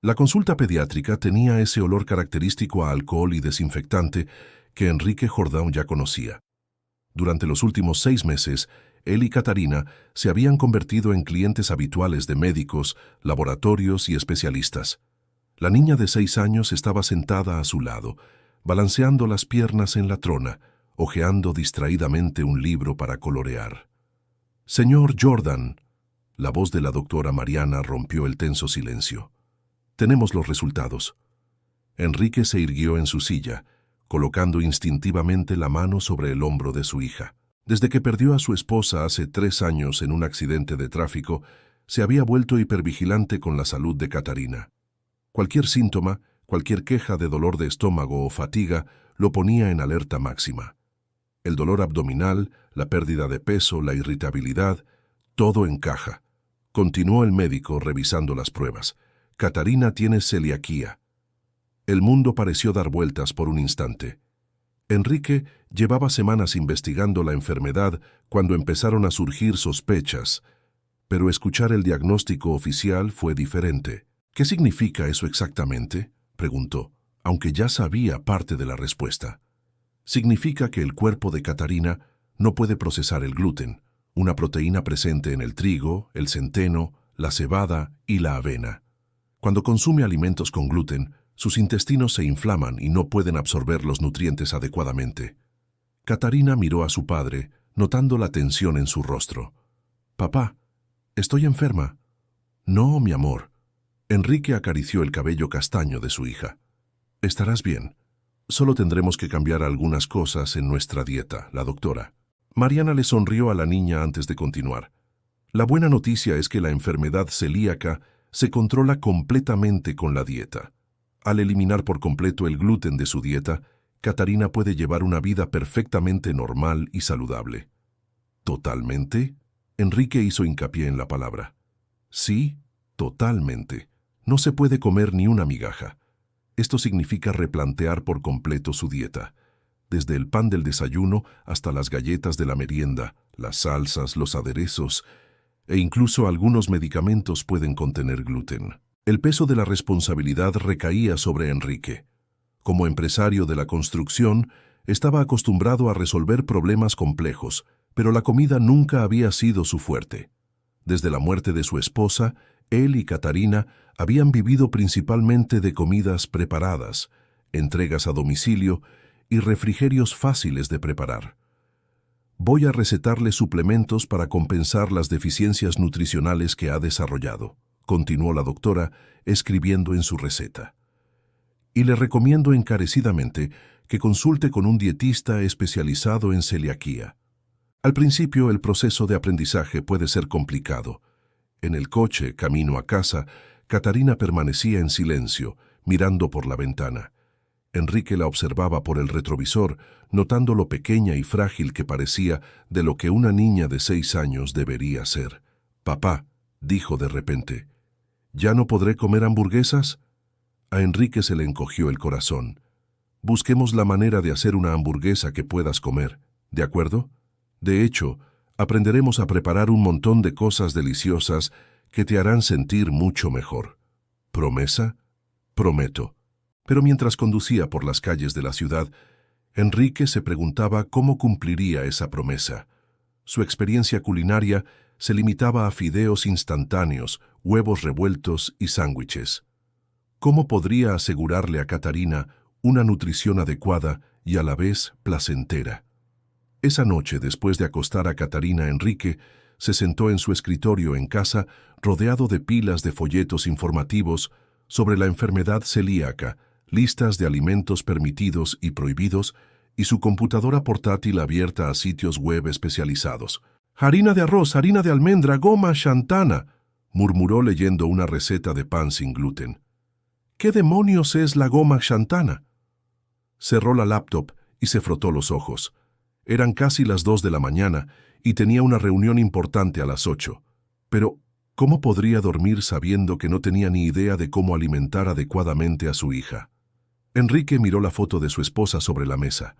La consulta pediátrica tenía ese olor característico a alcohol y desinfectante que Enrique Jordão ya conocía. Durante los últimos 6 meses, él y Catarina se habían convertido en clientes habituales de médicos, laboratorios y especialistas. La niña de 6 años estaba sentada a su lado, balanceando las piernas en la trona, hojeando distraídamente un libro para colorear. «Señor Jordan», la voz de la doctora Mariana rompió el tenso silencio. «Tenemos los resultados». Enrique se irguió en su silla, colocando instintivamente la mano sobre el hombro de su hija. Desde que perdió a su esposa hace 3 años en un accidente de tráfico, se había vuelto hipervigilante con la salud de Catarina. Cualquier síntoma, cualquier queja de dolor de estómago o fatiga, lo ponía en alerta máxima. El dolor abdominal, la pérdida de peso, la irritabilidad, todo encaja. Continuó el médico revisando las pruebas. Catarina tiene celiaquía. El mundo pareció dar vueltas por un instante. Enrique llevaba semanas investigando la enfermedad cuando empezaron a surgir sospechas, pero escuchar el diagnóstico oficial fue diferente. «¿Qué significa eso exactamente?», preguntó, aunque ya sabía parte de la respuesta. «Significa que el cuerpo de Catarina no puede procesar el gluten, una proteína presente en el trigo, el centeno, la cebada y la avena. Cuando consume alimentos con gluten, sus intestinos se inflaman y no pueden absorber los nutrientes adecuadamente». Catarina miró a su padre, notando la tensión en su rostro. «Papá, estoy enferma». «No, mi amor». Enrique acarició el cabello castaño de su hija. «Estarás bien. Solo tendremos que cambiar algunas cosas en nuestra dieta, la doctora». Mariana le sonrió a la niña antes de continuar. «La buena noticia es que la enfermedad celíaca se controla completamente con la dieta. Al eliminar por completo el gluten de su dieta, Catarina puede llevar una vida perfectamente normal y saludable». «¿Totalmente?», Enrique hizo hincapié en la palabra. «Sí, totalmente. No se puede comer ni una migaja. Esto significa replantear por completo su dieta, desde el pan del desayuno hasta las galletas de la merienda, las salsas, los aderezos, e incluso algunos medicamentos pueden contener gluten». El peso de la responsabilidad recaía sobre Enrique. Como empresario de la construcción, estaba acostumbrado a resolver problemas complejos, pero la comida nunca había sido su fuerte. Desde la muerte de su esposa, él y Catarina habían vivido principalmente de comidas preparadas, entregas a domicilio y refrigerios fáciles de preparar. «Voy a recetarle suplementos para compensar las deficiencias nutricionales que ha desarrollado», continuó la doctora, escribiendo en su receta. «Y le recomiendo encarecidamente que consulte con un dietista especializado en celiaquía. Al principio el proceso de aprendizaje puede ser complicado». En el coche, camino a casa, Catarina permanecía en silencio, mirando por la ventana. Enrique la observaba por el retrovisor, notando lo pequeña y frágil que parecía de lo que una niña de 6 años debería ser. «Papá», dijo de repente, «¿ya no podré comer hamburguesas?». A Enrique se le encogió el corazón. «Busquemos la manera de hacer una hamburguesa que puedas comer, ¿de acuerdo? De hecho, aprenderemos a preparar un montón de cosas deliciosas que te harán sentir mucho mejor». «¿Promesa?». «Prometo». Pero mientras conducía por las calles de la ciudad, Enrique se preguntaba cómo cumpliría esa promesa. Su experiencia culinaria se limitaba a fideos instantáneos, huevos revueltos y sándwiches. ¿Cómo podría asegurarle a Catarina una nutrición adecuada y a la vez placentera? Esa noche, después de acostar a Catarina, Enrique se sentó en su escritorio en casa, rodeado de pilas de folletos informativos sobre la enfermedad celíaca, listas de alimentos permitidos y prohibidos, y su computadora portátil abierta a sitios web especializados. «Harina de arroz, harina de almendra, goma xantana», murmuró leyendo una receta de pan sin gluten. «¿Qué demonios es la goma xantana?». Cerró la laptop y se frotó los ojos. Eran casi las 2 de la mañana y tenía una reunión importante a las 8. Pero, ¿cómo podría dormir sabiendo que no tenía ni idea de cómo alimentar adecuadamente a su hija? Enrique miró la foto de su esposa sobre la mesa.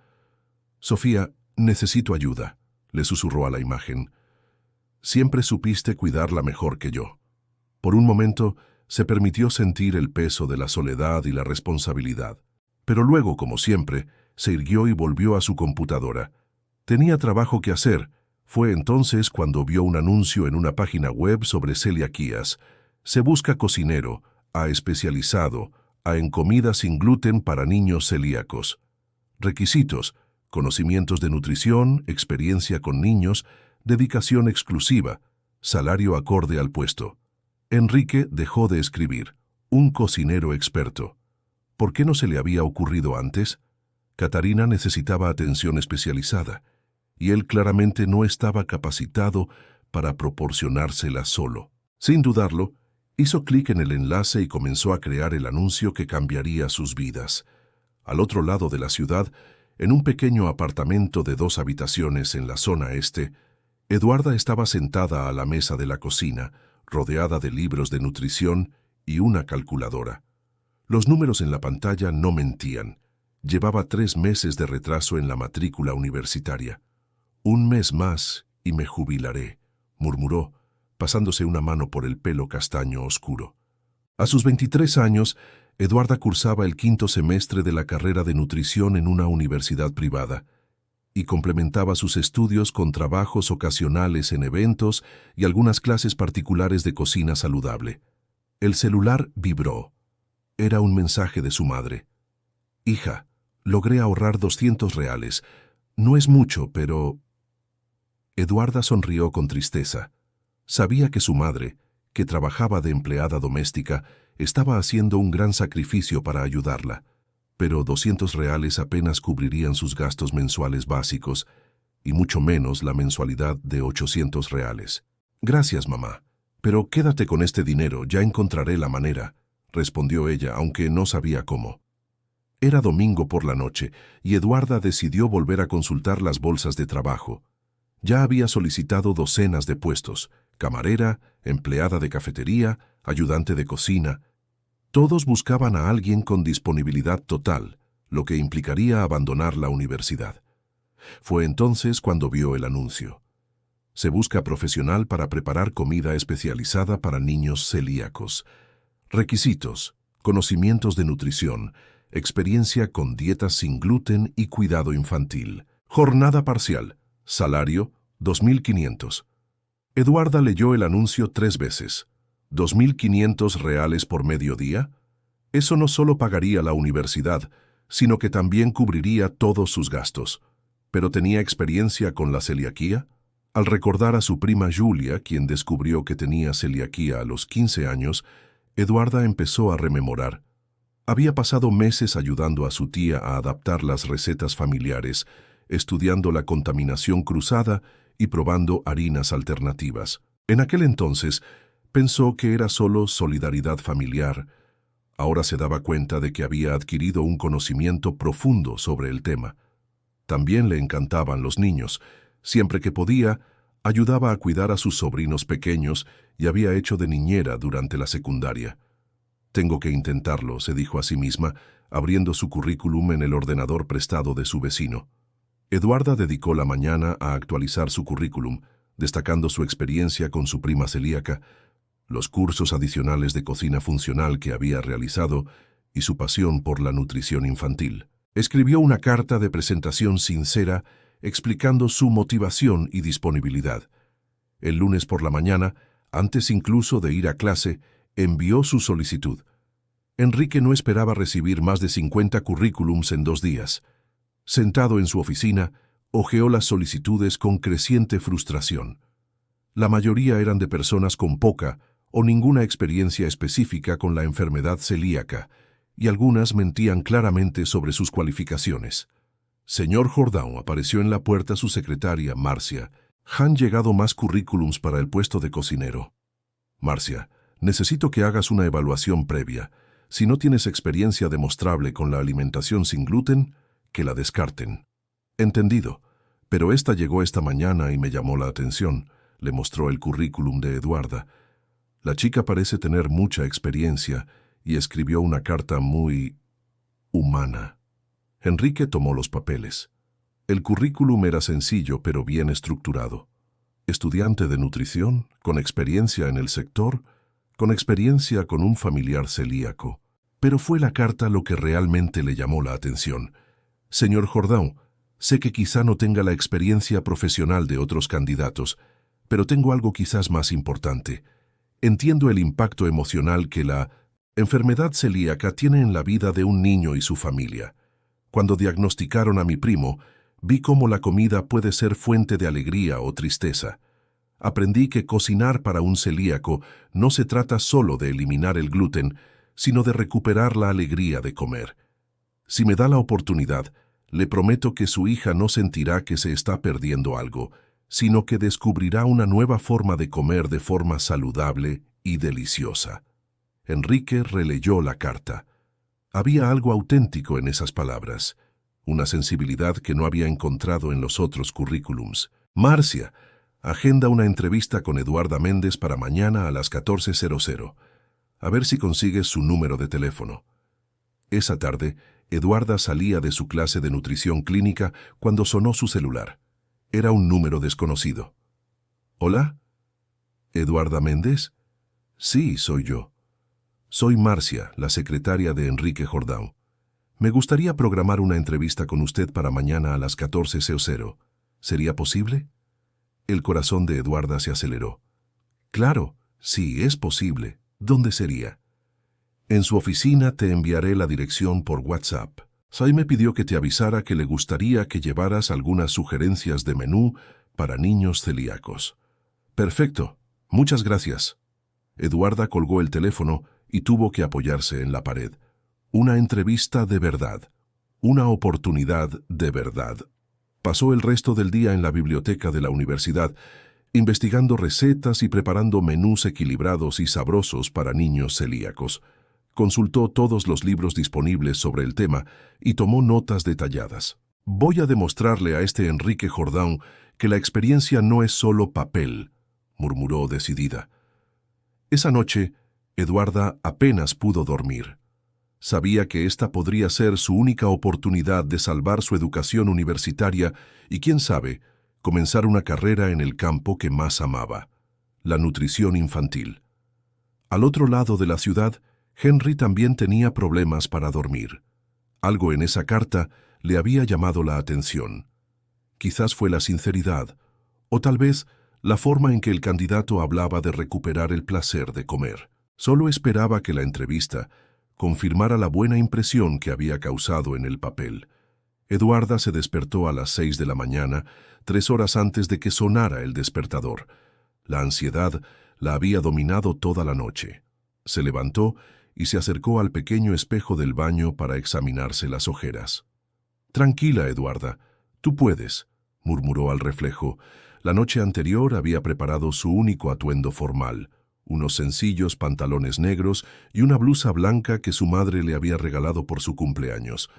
«Sofía, necesito ayuda», le susurró a la imagen. «Siempre supiste cuidarla mejor que yo». Por un momento, Se permitió sentir el peso de la soledad y la responsabilidad. Pero luego, como siempre, se irguió y volvió a su computadora. Tenía trabajo que hacer. Fue entonces cuando vio un anuncio en una página web sobre celiaquías. Se busca cocinero, especializado, en comida sin gluten para niños celíacos. Requisitos: conocimientos de nutrición, experiencia con niños, dedicación exclusiva, salario acorde al puesto. Enrique dejó de escribir. Un cocinero experto. ¿Por qué no se le había ocurrido antes? Catarina necesitaba atención especializada, y él claramente no estaba capacitado para proporcionársela solo. Sin dudarlo, hizo clic en el enlace y comenzó a crear el anuncio que cambiaría sus vidas. Al otro lado de la ciudad, en un pequeño apartamento de 2 habitaciones en la zona este, Eduarda estaba sentada a la mesa de la cocina, rodeada de libros de nutrición y una calculadora. Los números en la pantalla no mentían. Llevaba 3 meses de retraso en la matrícula universitaria. «Un mes más y me jubilaré», murmuró, pasándose una mano por el pelo castaño oscuro. A sus 23 años, Eduarda cursaba el 5º semestre de la carrera de nutrición en una universidad privada y complementaba sus estudios con trabajos ocasionales en eventos y algunas clases particulares de cocina saludable. El celular vibró. Era un mensaje de su madre. «Hija, logré ahorrar 200 reales. No es mucho, pero...». Eduarda sonrió con tristeza. Sabía que su madre, que trabajaba de empleada doméstica, estaba haciendo un gran sacrificio para ayudarla, pero 200 reales apenas cubrirían sus gastos mensuales básicos, y mucho menos la mensualidad de 800 reales. «Gracias, mamá, pero quédate con este dinero, ya encontraré la manera», respondió ella, aunque no sabía cómo. Era domingo por la noche, y Eduarda decidió volver a consultar las bolsas de trabajo. Ya había solicitado docenas de puestos: camarera, empleada de cafetería, ayudante de cocina. Todos buscaban a alguien con disponibilidad total, lo que implicaría abandonar la universidad. Fue entonces cuando vio el anuncio. Se busca profesional para preparar comida especializada para niños celíacos. Requisitos: conocimientos de nutrición, experiencia con dietas sin gluten y cuidado infantil. Jornada parcial. Salario: 2.500. Eduarda leyó el anuncio 3 veces. ¿2.500 reales por mediodía? Eso no solo pagaría la universidad, sino que también cubriría todos sus gastos. ¿Pero tenía experiencia con la celiaquía? Al recordar a su prima Julia, quien descubrió que tenía celiaquía a los 15 años, Eduarda empezó a rememorar. Había pasado meses ayudando a su tía a adaptar las recetas familiares, estudiando la contaminación cruzada y probando harinas alternativas. En aquel entonces, pensó que era solo solidaridad familiar. Ahora se daba cuenta de que había adquirido un conocimiento profundo sobre el tema. También le encantaban los niños. Siempre que podía, ayudaba a cuidar a sus sobrinos pequeños y había hecho de niñera durante la secundaria. «Tengo que intentarlo», se dijo a sí misma, abriendo su currículum en el ordenador prestado de su vecino. Eduarda dedicó la mañana a actualizar su currículum, destacando su experiencia con su prima celíaca, los cursos adicionales de cocina funcional que había realizado y su pasión por la nutrición infantil. Escribió una carta de presentación sincera explicando su motivación y disponibilidad. El lunes por la mañana, antes incluso de ir a clase, envió su solicitud. Enrique no esperaba recibir más de 50 currículums en 2 días. Sentado en su oficina, hojeó las solicitudes con creciente frustración. La mayoría eran de personas con poca o ninguna experiencia específica con la enfermedad celíaca, y algunas mentían claramente sobre sus cualificaciones. «Señor Jordan», apareció en la puerta su secretaria, Marcia. «Han llegado más currículums para el puesto de cocinero». «Marcia, necesito que hagas una evaluación previa. Si no tienes experiencia demostrable con la alimentación sin gluten, que la descarten». «Entendido, pero esta llegó esta mañana y me llamó la atención», le mostró el currículum de Eduarda. La chica parece tener mucha experiencia y escribió una carta muy humana. Enrique tomó los papeles. El currículum era sencillo pero bien estructurado. Estudiante de nutrición, con experiencia en el sector, con experiencia con un familiar celíaco. Pero fue la carta lo que realmente le llamó la atención. Señor Jordan, sé que quizá no tenga la experiencia profesional de otros candidatos, pero tengo algo quizás más importante. Entiendo el impacto emocional que la enfermedad celíaca tiene en la vida de un niño y su familia. Cuando diagnosticaron a mi primo, vi cómo la comida puede ser fuente de alegría o tristeza. Aprendí que cocinar para un celíaco no se trata solo de eliminar el gluten, sino de recuperar la alegría de comer. Si me da la oportunidad, le prometo que su hija no sentirá que se está perdiendo algo, sino que descubrirá una nueva forma de comer de forma saludable y deliciosa. Enrique releyó la carta. Había algo auténtico en esas palabras, una sensibilidad que no había encontrado en los otros currículums. Marcia, agenda una entrevista con Eduarda Méndez para mañana a las 14:00. A ver si consigues su número de teléfono. Esa tarde, Eduarda salía de su clase de nutrición clínica cuando sonó su celular. Era un número desconocido. ¿Hola? ¿Eduarda Méndez? Sí, soy yo. Soy Marcia, la secretaria de Enrique Jordan. Me gustaría programar una entrevista con usted para mañana a las 14:00. ¿Sería posible? El corazón de Eduarda se aceleró. Claro, sí, es posible. ¿Dónde sería? En su oficina te enviaré la dirección por WhatsApp. Sai me pidió que te avisara que le gustaría que llevaras algunas sugerencias de menú para niños celíacos. Perfecto, muchas gracias. Eduarda colgó el teléfono y tuvo que apoyarse en la pared. Una entrevista de verdad. Una oportunidad de verdad. Pasó el resto del día en la biblioteca de la universidad, investigando recetas y preparando menús equilibrados y sabrosos para niños celíacos. Consultó todos los libros disponibles sobre el tema y tomó notas detalladas. Voy a demostrarle a este Enrique Jordan que la experiencia no es solo papel, murmuró decidida. Esa noche, Eduarda apenas pudo dormir. Sabía que esta podría ser su única oportunidad de salvar su educación universitaria y, quién sabe, comenzar una carrera en el campo que más amaba, la nutrición infantil. Al otro lado de la ciudad, Henry también tenía problemas para dormir. Algo en esa carta le había llamado la atención. Quizás fue la sinceridad, o tal vez la forma en que el candidato hablaba de recuperar el placer de comer. Solo esperaba que la entrevista confirmara la buena impresión que había causado en el papel. Eduarda se despertó a las 6 de la mañana, 3 horas antes de que sonara el despertador. La ansiedad la había dominado toda la noche. Se levantó y se acercó al pequeño espejo del baño para examinarse las ojeras. «Tranquila, Eduarda, tú puedes», murmuró al reflejo. La noche anterior había preparado su único atuendo formal, unos sencillos pantalones negros y una blusa blanca que su madre le había regalado por su cumpleaños.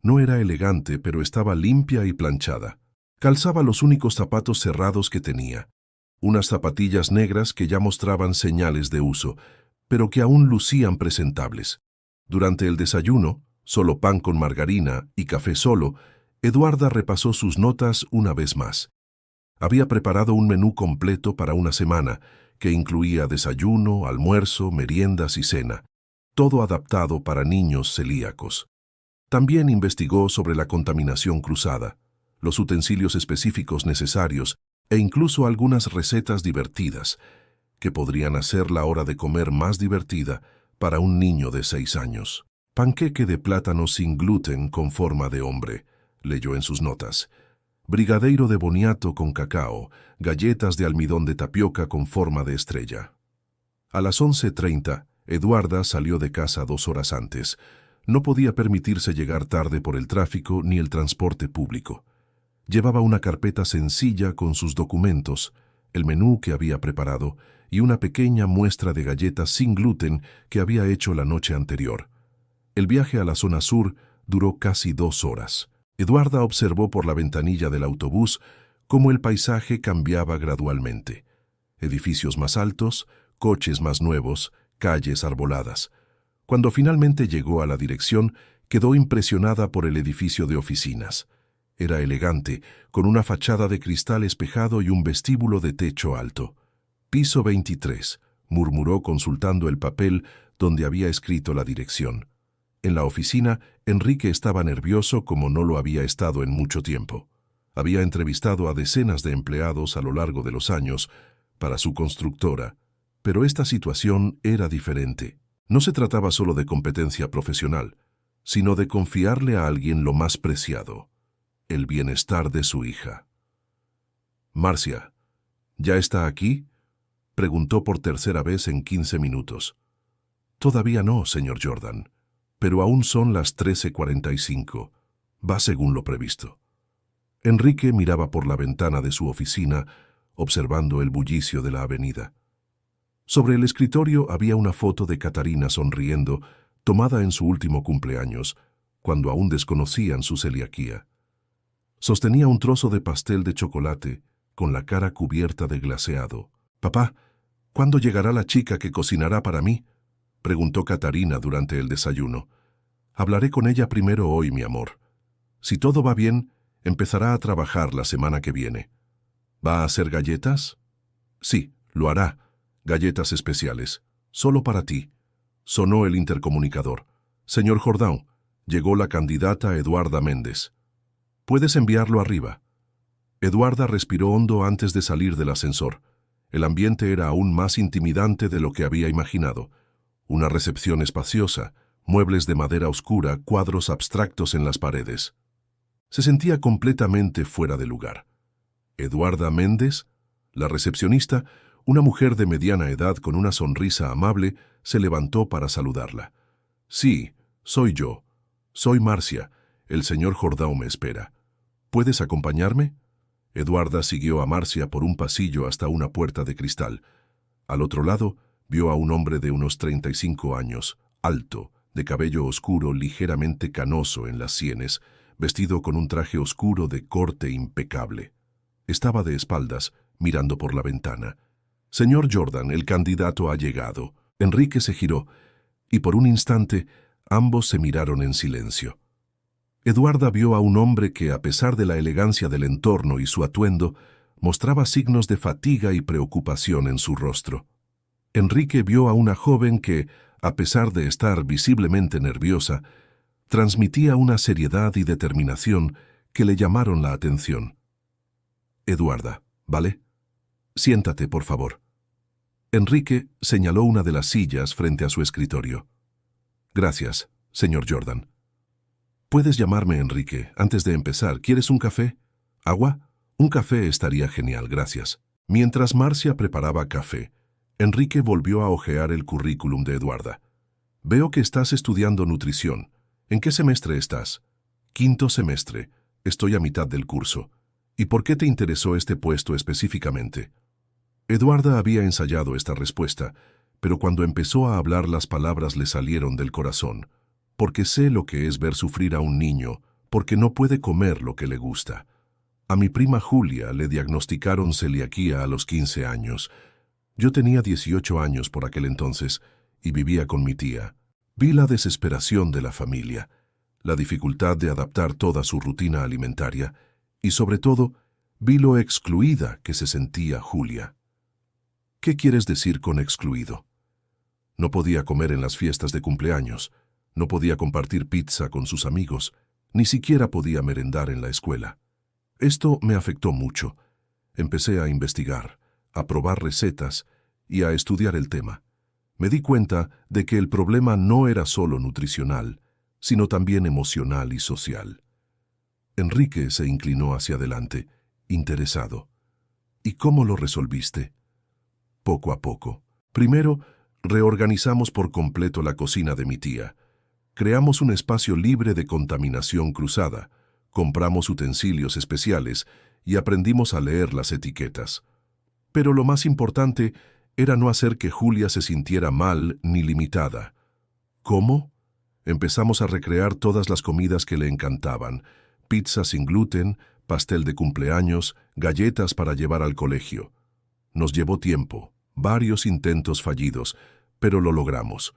No era elegante, pero estaba limpia y planchada. Calzaba los únicos zapatos cerrados que tenía, unas zapatillas negras que ya mostraban señales de uso, pero que aún lucían presentables. Durante el desayuno, solo pan con margarina y café solo, Eduarda repasó sus notas una vez más. Había preparado un menú completo para una semana, que incluía desayuno, almuerzo, meriendas y cena, todo adaptado para niños celíacos. También investigó sobre la contaminación cruzada, los utensilios específicos necesarios e incluso algunas recetas divertidas, que podrían hacer la hora de comer más divertida para un niño de 6 años. Panqueque de plátano sin gluten con forma de hombre, leyó en sus notas. Brigadeiro de boniato con cacao, galletas de almidón de tapioca con forma de estrella. A las 11:30, Eduarda salió de casa 2 horas antes. No podía permitirse llegar tarde por el tráfico ni el transporte público. Llevaba una carpeta sencilla con sus documentos, el menú que había preparado y una pequeña muestra de galletas sin gluten que había hecho la noche anterior. El viaje a la zona sur duró casi 2 horas. Eduarda observó por la ventanilla del autobús cómo el paisaje cambiaba gradualmente. Edificios más altos, coches más nuevos, calles arboladas. Cuando finalmente llegó a la dirección, quedó impresionada por el edificio de oficinas. Era elegante, con una fachada de cristal espejado y un vestíbulo de techo alto. «Piso 23», murmuró consultando el papel donde había escrito la dirección. En la oficina, Enrique estaba nervioso como no lo había estado en mucho tiempo. Había entrevistado a decenas de empleados a lo largo de los años para su constructora, pero esta situación era diferente. No se trataba solo de competencia profesional, sino de confiarle a alguien lo más preciado, el bienestar de su hija. «Marcia, ¿ya está aquí?», preguntó por tercera vez en 15 minutos. «Todavía no, señor Jordan, pero aún son las 13:45. Va según lo previsto». Enrique miraba por la ventana de su oficina, observando el bullicio de la avenida. Sobre el escritorio había una foto de Catarina sonriendo, tomada en su último cumpleaños, cuando aún desconocían su celiaquía. Sostenía un trozo de pastel de chocolate, con la cara cubierta de glaseado. «Papá, ¿cuándo llegará la chica que cocinará para mí?», preguntó Catarina durante el desayuno. «Hablaré con ella primero hoy, mi amor. Si todo va bien, empezará a trabajar la semana que viene». «¿Va a hacer galletas?». «Sí, lo hará. Galletas especiales. Solo para ti». Sonó el intercomunicador. «Señor Jordan, llegó la candidata Eduarda Méndez. ¿Puedes enviarlo arriba?». Eduarda respiró hondo antes de salir del ascensor. El ambiente era aún más intimidante de lo que había imaginado. Una recepción espaciosa, muebles de madera oscura, cuadros abstractos en las paredes. Se sentía completamente fuera de lugar. Eduarda Méndez, la recepcionista, una mujer de mediana edad con una sonrisa amable, se levantó para saludarla. «Sí, soy yo. Soy Marcia. El señor Jordan me espera. ¿Puedes acompañarme?». Eduarda siguió a Marcia por un pasillo hasta una puerta de cristal. Al otro lado, vio a un hombre de unos 35 años, alto, de cabello oscuro ligeramente canoso en las sienes, vestido con un traje oscuro de corte impecable. Estaba de espaldas, mirando por la ventana. «Señor Jordan, el candidato ha llegado». Enrique se giró, y por un instante ambos se miraron en silencio. Eduarda vio a un hombre que, a pesar de la elegancia del entorno y su atuendo, mostraba signos de fatiga y preocupación en su rostro. Enrique vio a una joven que, a pesar de estar visiblemente nerviosa, transmitía una seriedad y determinación que le llamaron la atención. «Eduarda, ¿vale? Siéntate, por favor». Enrique señaló una de las sillas frente a su escritorio. «Gracias, señor Jordan». «Puedes llamarme Enrique. Antes de empezar, ¿quieres un café? ¿Agua? Un café estaría genial, gracias». Mientras Marcia preparaba café, Enrique volvió a hojear el currículum de Eduarda. «Veo que estás estudiando nutrición. ¿En qué semestre estás?». «Quinto semestre. Estoy a mitad del curso». «¿Y por qué te interesó este puesto específicamente?». Eduarda había ensayado esta respuesta, pero cuando empezó a hablar las palabras le salieron del corazón. «Porque sé lo que es ver sufrir a un niño, porque no puede comer lo que le gusta. A mi prima Julia le diagnosticaron celiaquía a los 15 años. Yo tenía 18 años por aquel entonces y vivía con mi tía. Vi la desesperación de la familia, la dificultad de adaptar toda su rutina alimentaria y, sobre todo, vi lo excluida que se sentía Julia». «¿Qué quieres decir con excluido?». «No podía comer en las fiestas de cumpleaños, no podía compartir pizza con sus amigos, ni siquiera podía merendar en la escuela. Esto me afectó mucho. Empecé a investigar, a probar recetas y a estudiar el tema. Me di cuenta de que el problema no era solo nutricional, sino también emocional y social». Enrique se inclinó hacia adelante, interesado. «¿Y cómo lo resolviste?». «Poco a poco. Primero, reorganizamos por completo la cocina de mi tía. Creamos un espacio libre de contaminación cruzada, compramos utensilios especiales y aprendimos a leer las etiquetas. Pero lo más importante era no hacer que Julia se sintiera mal ni limitada». «¿Cómo?». Empezamos a recrear todas las comidas que le encantaban: pizza sin gluten, pastel de cumpleaños, galletas para llevar al colegio. Nos llevó tiempo, varios intentos fallidos, pero lo logramos.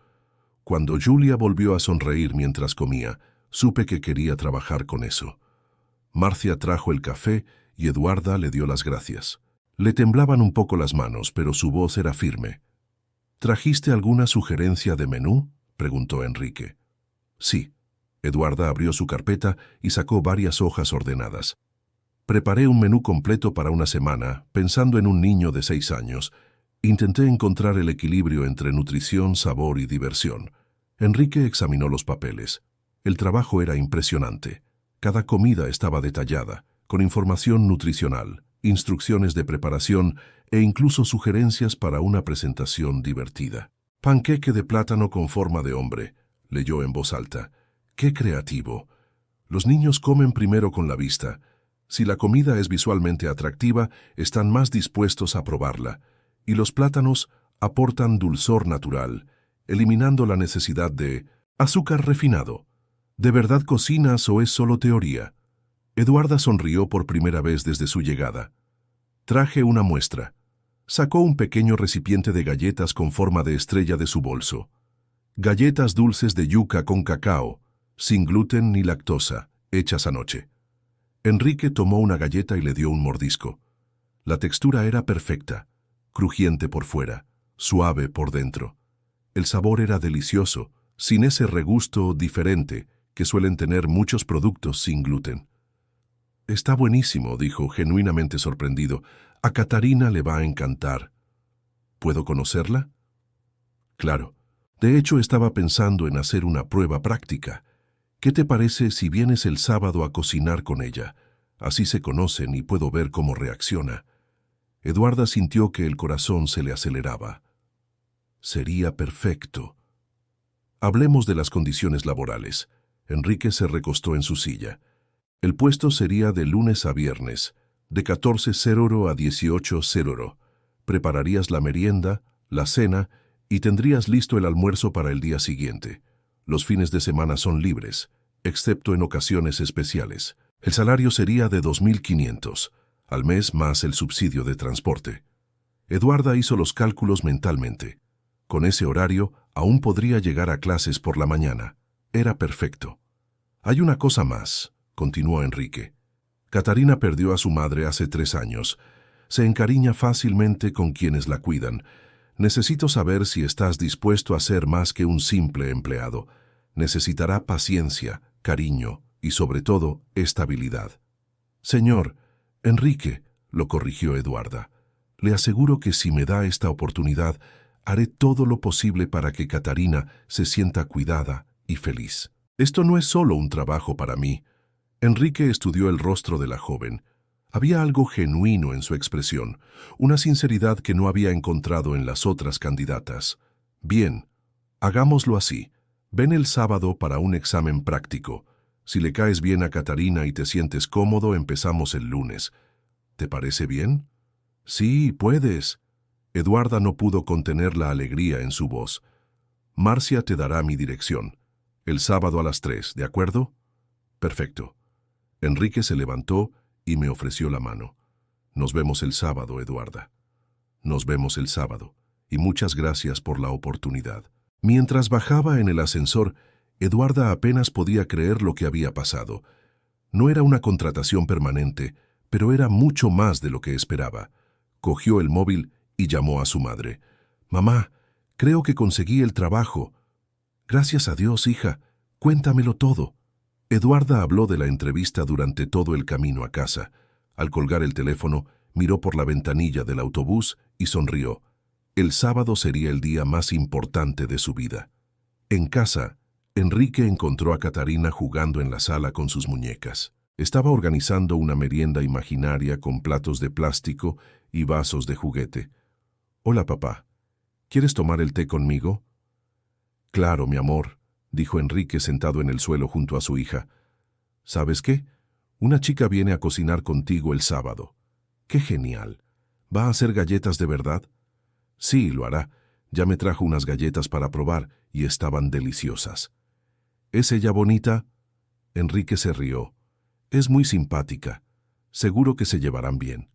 Cuando Julia volvió a sonreír mientras comía, supe que quería trabajar con eso. Marcia trajo el café y Eduarda le dio las gracias. Le temblaban un poco las manos, pero su voz era firme. ¿Trajiste alguna sugerencia de menú?, preguntó Enrique. Sí. Eduarda abrió su carpeta y sacó varias hojas ordenadas. Preparé un menú completo para una semana, pensando en un niño de 6 años. Intenté encontrar el equilibrio entre nutrición, sabor y diversión. Enrique examinó los papeles. El trabajo era impresionante. Cada comida estaba detallada, con información nutricional, instrucciones de preparación e incluso sugerencias para una presentación divertida. Panqueque de plátano con forma de hombre, leyó en voz alta. ¡Qué creativo! Los niños comen primero con la vista. Si la comida es visualmente atractiva, están más dispuestos a probarla. Y los plátanos aportan dulzor natural, eliminando la necesidad de azúcar refinado. ¿De verdad cocinas o es solo teoría? Eduarda sonrió por primera vez desde su llegada. Traje una muestra. Sacó un pequeño recipiente de galletas con forma de estrella de su bolso. Galletas dulces de yuca con cacao, sin gluten ni lactosa, hechas anoche. Enrique tomó una galleta y le dio un mordisco. La textura era perfecta, crujiente por fuera, suave por dentro. El sabor era delicioso, sin ese regusto diferente que suelen tener muchos productos sin gluten. Está buenísimo, dijo, genuinamente sorprendido. A Catarina le va a encantar. ¿Puedo conocerla? Claro. De hecho, estaba pensando en hacer una prueba práctica. ¿Qué te parece si vienes el sábado a cocinar con ella? Así se conocen y puedo ver cómo reacciona. Eduarda sintió que el corazón se le aceleraba. Sería perfecto. Hablemos de las condiciones laborales. Enrique se recostó en su silla. El puesto sería de lunes a viernes, de 14:00 a 18:00. Prepararías la merienda, la cena y tendrías listo el almuerzo para el día siguiente. Los fines de semana son libres, excepto en ocasiones especiales. El salario sería de 2.500, al mes más el subsidio de transporte. Eduarda hizo los cálculos mentalmente. Con ese horario, aún podría llegar a clases por la mañana. Era perfecto. Hay una cosa más, continuó Enrique. Catarina perdió a su madre hace 3 años. Se encariña fácilmente con quienes la cuidan. Necesito saber si estás dispuesto a ser más que un simple empleado. Necesitará paciencia, cariño y, sobre todo, estabilidad. Señor, Enrique, lo corrigió Eduarda, le aseguro que si me da esta oportunidad, haré todo lo posible para que Catarina se sienta cuidada y feliz. Esto no es solo un trabajo para mí. Enrique estudió el rostro de la joven. Había algo genuino en su expresión, una sinceridad que no había encontrado en las otras candidatas. Bien, hagámoslo así. Ven el sábado para un examen práctico. Si le caes bien a Catarina y te sientes cómodo, empezamos el lunes. ¿Te parece bien? Sí, puedes. Eduarda no pudo contener la alegría en su voz. Marcia te dará mi dirección. El sábado a las 3, ¿de acuerdo? Perfecto. Enrique se levantó y me ofreció la mano. Nos vemos el sábado, Eduarda. Nos vemos el sábado, y muchas gracias por la oportunidad. Mientras bajaba en el ascensor, Eduarda apenas podía creer lo que había pasado. No era una contratación permanente, pero era mucho más de lo que esperaba. Cogió el móvil y llamó a su madre. «Mamá, creo que conseguí el trabajo». «Gracias a Dios, hija. Cuéntamelo todo». Eduarda habló de la entrevista durante todo el camino a casa. Al colgar el teléfono, miró por la ventanilla del autobús y sonrió. El sábado sería el día más importante de su vida. En casa, Enrique encontró a Catarina jugando en la sala con sus muñecas. Estaba organizando una merienda imaginaria con platos de plástico y vasos de juguete. «Hola, papá. ¿Quieres tomar el té conmigo?» «Claro, mi amor», dijo Enrique sentado en el suelo junto a su hija. «¿Sabes qué? Una chica viene a cocinar contigo el sábado». «¡Qué genial! ¿Va a hacer galletas de verdad?» «Sí, lo hará. Ya me trajo unas galletas para probar y estaban deliciosas». «¿Es ella bonita?» Enrique se rió. «Es muy simpática. Seguro que se llevarán bien».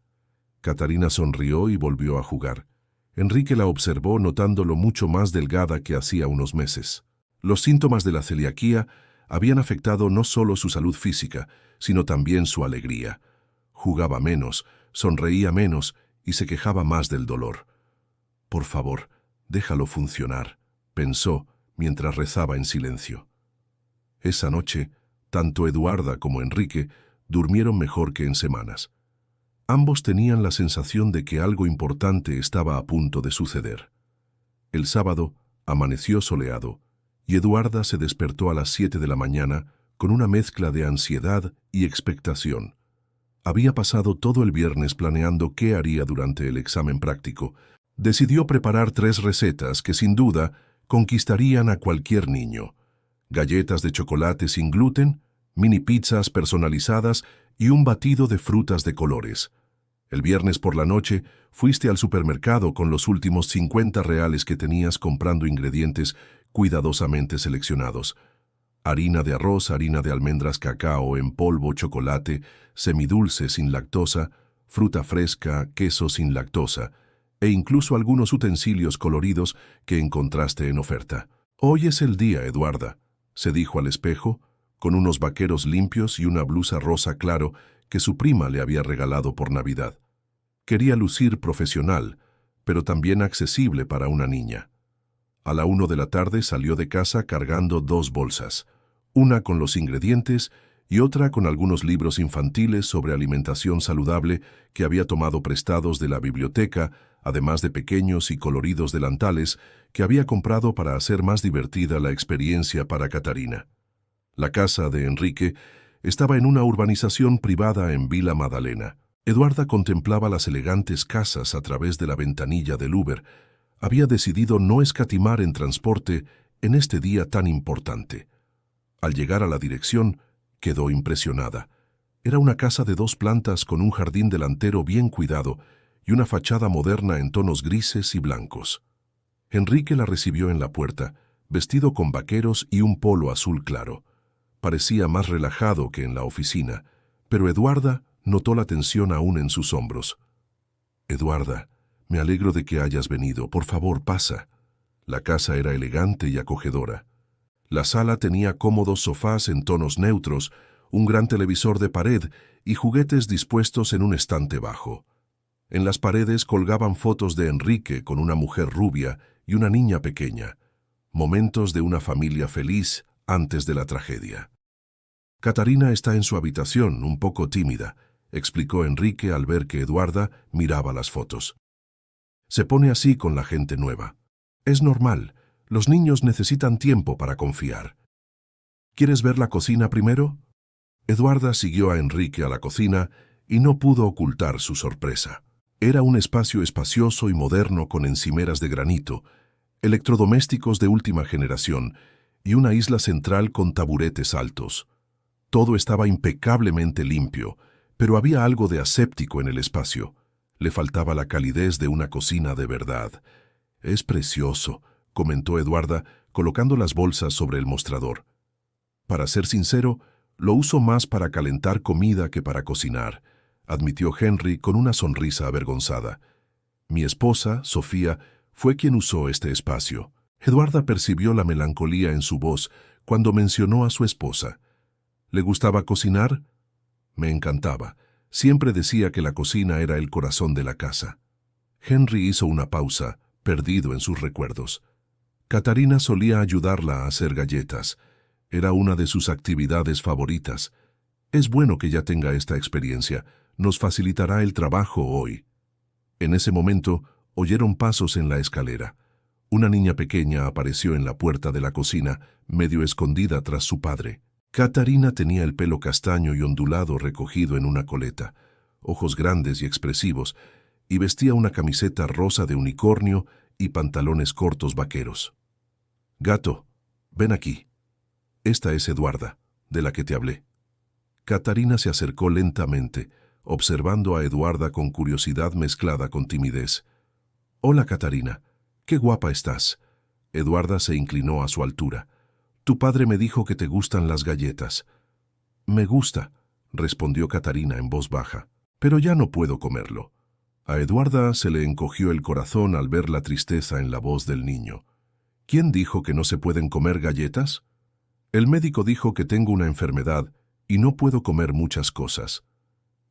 Catarina sonrió y volvió a jugar. Enrique la observó notándolo mucho más delgada que hacía unos meses. Los síntomas de la celiaquía habían afectado no solo su salud física, sino también su alegría. Jugaba menos, sonreía menos y se quejaba más del dolor. «Por favor, Déjalo funcionar, pensó mientras rezaba en silencio. Esa noche, tanto Eduarda como Enrique durmieron mejor que en semanas. Ambos tenían la sensación de que algo importante estaba a punto de suceder. El sábado amaneció soleado y Eduarda se despertó a las 7 de la mañana con una mezcla de ansiedad y expectación. Había pasado todo el viernes planeando qué haría durante el examen práctico. Decidió preparar 3 recetas que sin duda conquistarían a cualquier niño: galletas de chocolate sin gluten, mini pizzas personalizadas y un batido de frutas de colores. El viernes por la noche fuiste al supermercado con los últimos 50 reales que tenías comprando ingredientes cuidadosamente seleccionados: harina de arroz, harina de almendras, cacao en polvo, chocolate, semidulce sin lactosa, fruta fresca, queso sin lactosa, e incluso algunos utensilios coloridos que encontraste en oferta. «Hoy es el día, Eduarda», se dijo al espejo, con unos vaqueros limpios y una blusa rosa claro que su prima le había regalado por Navidad. Quería lucir profesional, pero también accesible para una niña. A la 1 de la tarde salió de casa cargando 2 bolsas, una con los ingredientes y otra con algunos libros infantiles sobre alimentación saludable que había tomado prestados de la biblioteca, además de pequeños y coloridos delantales que había comprado para hacer más divertida la experiencia para Catarina. La casa de Enrique estaba en una urbanización privada en Vila Madalena. Eduarda contemplaba las elegantes casas a través de la ventanilla del Uber. Había decidido no escatimar en transporte en este día tan importante. Al llegar a la dirección, quedó impresionada. Era una casa de 2 plantas con un jardín delantero bien cuidado y una fachada moderna en tonos grises y blancos. Enrique la recibió en la puerta, vestido con vaqueros y un polo azul claro. Parecía más relajado que en la oficina, pero Eduarda notó la tensión aún en sus hombros. «Eduarda, me alegro de que hayas venido. Por favor, pasa». La casa era elegante y acogedora. La sala tenía cómodos sofás en tonos neutros, un gran televisor de pared y juguetes dispuestos en un estante bajo. En las paredes colgaban fotos de Enrique con una mujer rubia y una niña pequeña, momentos de una familia feliz antes de la tragedia. «Catarina está en su habitación, un poco tímida», explicó Enrique al ver que Eduarda miraba las fotos. «Se pone así con la gente nueva. Es normal, los niños necesitan tiempo para confiar. ¿Quieres ver la cocina primero?». Eduarda siguió a Enrique a la cocina y no pudo ocultar su sorpresa. Era un espacio espacioso y moderno con encimeras de granito, electrodomésticos de última generación y una isla central con taburetes altos. Todo estaba impecablemente limpio, pero había algo de aséptico en el espacio. Le faltaba la calidez de una cocina de verdad. «Es precioso», comentó Eduarda, colocando las bolsas sobre el mostrador. «Para ser sincero, lo uso más para calentar comida que para cocinar», admitió Henry con una sonrisa avergonzada. «Mi esposa, Sofía, fue quien usó este espacio». Eduarda percibió la melancolía en su voz cuando mencionó a su esposa. «¿Le gustaba cocinar?». «Me encantaba. Siempre decía que la cocina era el corazón de la casa». Henry hizo una pausa, perdido en sus recuerdos. Catarina solía ayudarla a hacer galletas. Era una de sus actividades favoritas. «Es bueno que ya tenga esta experiencia. Nos facilitará el trabajo hoy». En ese momento, oyeron pasos en la escalera. Una niña pequeña apareció en la puerta de la cocina, medio escondida tras su padre. Catarina tenía el pelo castaño y ondulado recogido en una coleta, ojos grandes y expresivos, y vestía una camiseta rosa de unicornio y pantalones cortos vaqueros. «Gato, ven aquí. Esta es Eduarda, de la que te hablé». Catarina se acercó lentamente, observando a Eduarda con curiosidad mezclada con timidez. «Hola, Catarina. Qué guapa estás». Eduarda se inclinó a su altura. «Tu padre me dijo que te gustan las galletas». «Me gusta», respondió Catarina en voz baja, «pero ya no puedo comerlo». A Eduarda se le encogió el corazón al ver la tristeza en la voz del niño. «¿Quién dijo que no se pueden comer galletas?». «El médico dijo que tengo una enfermedad y no puedo comer muchas cosas.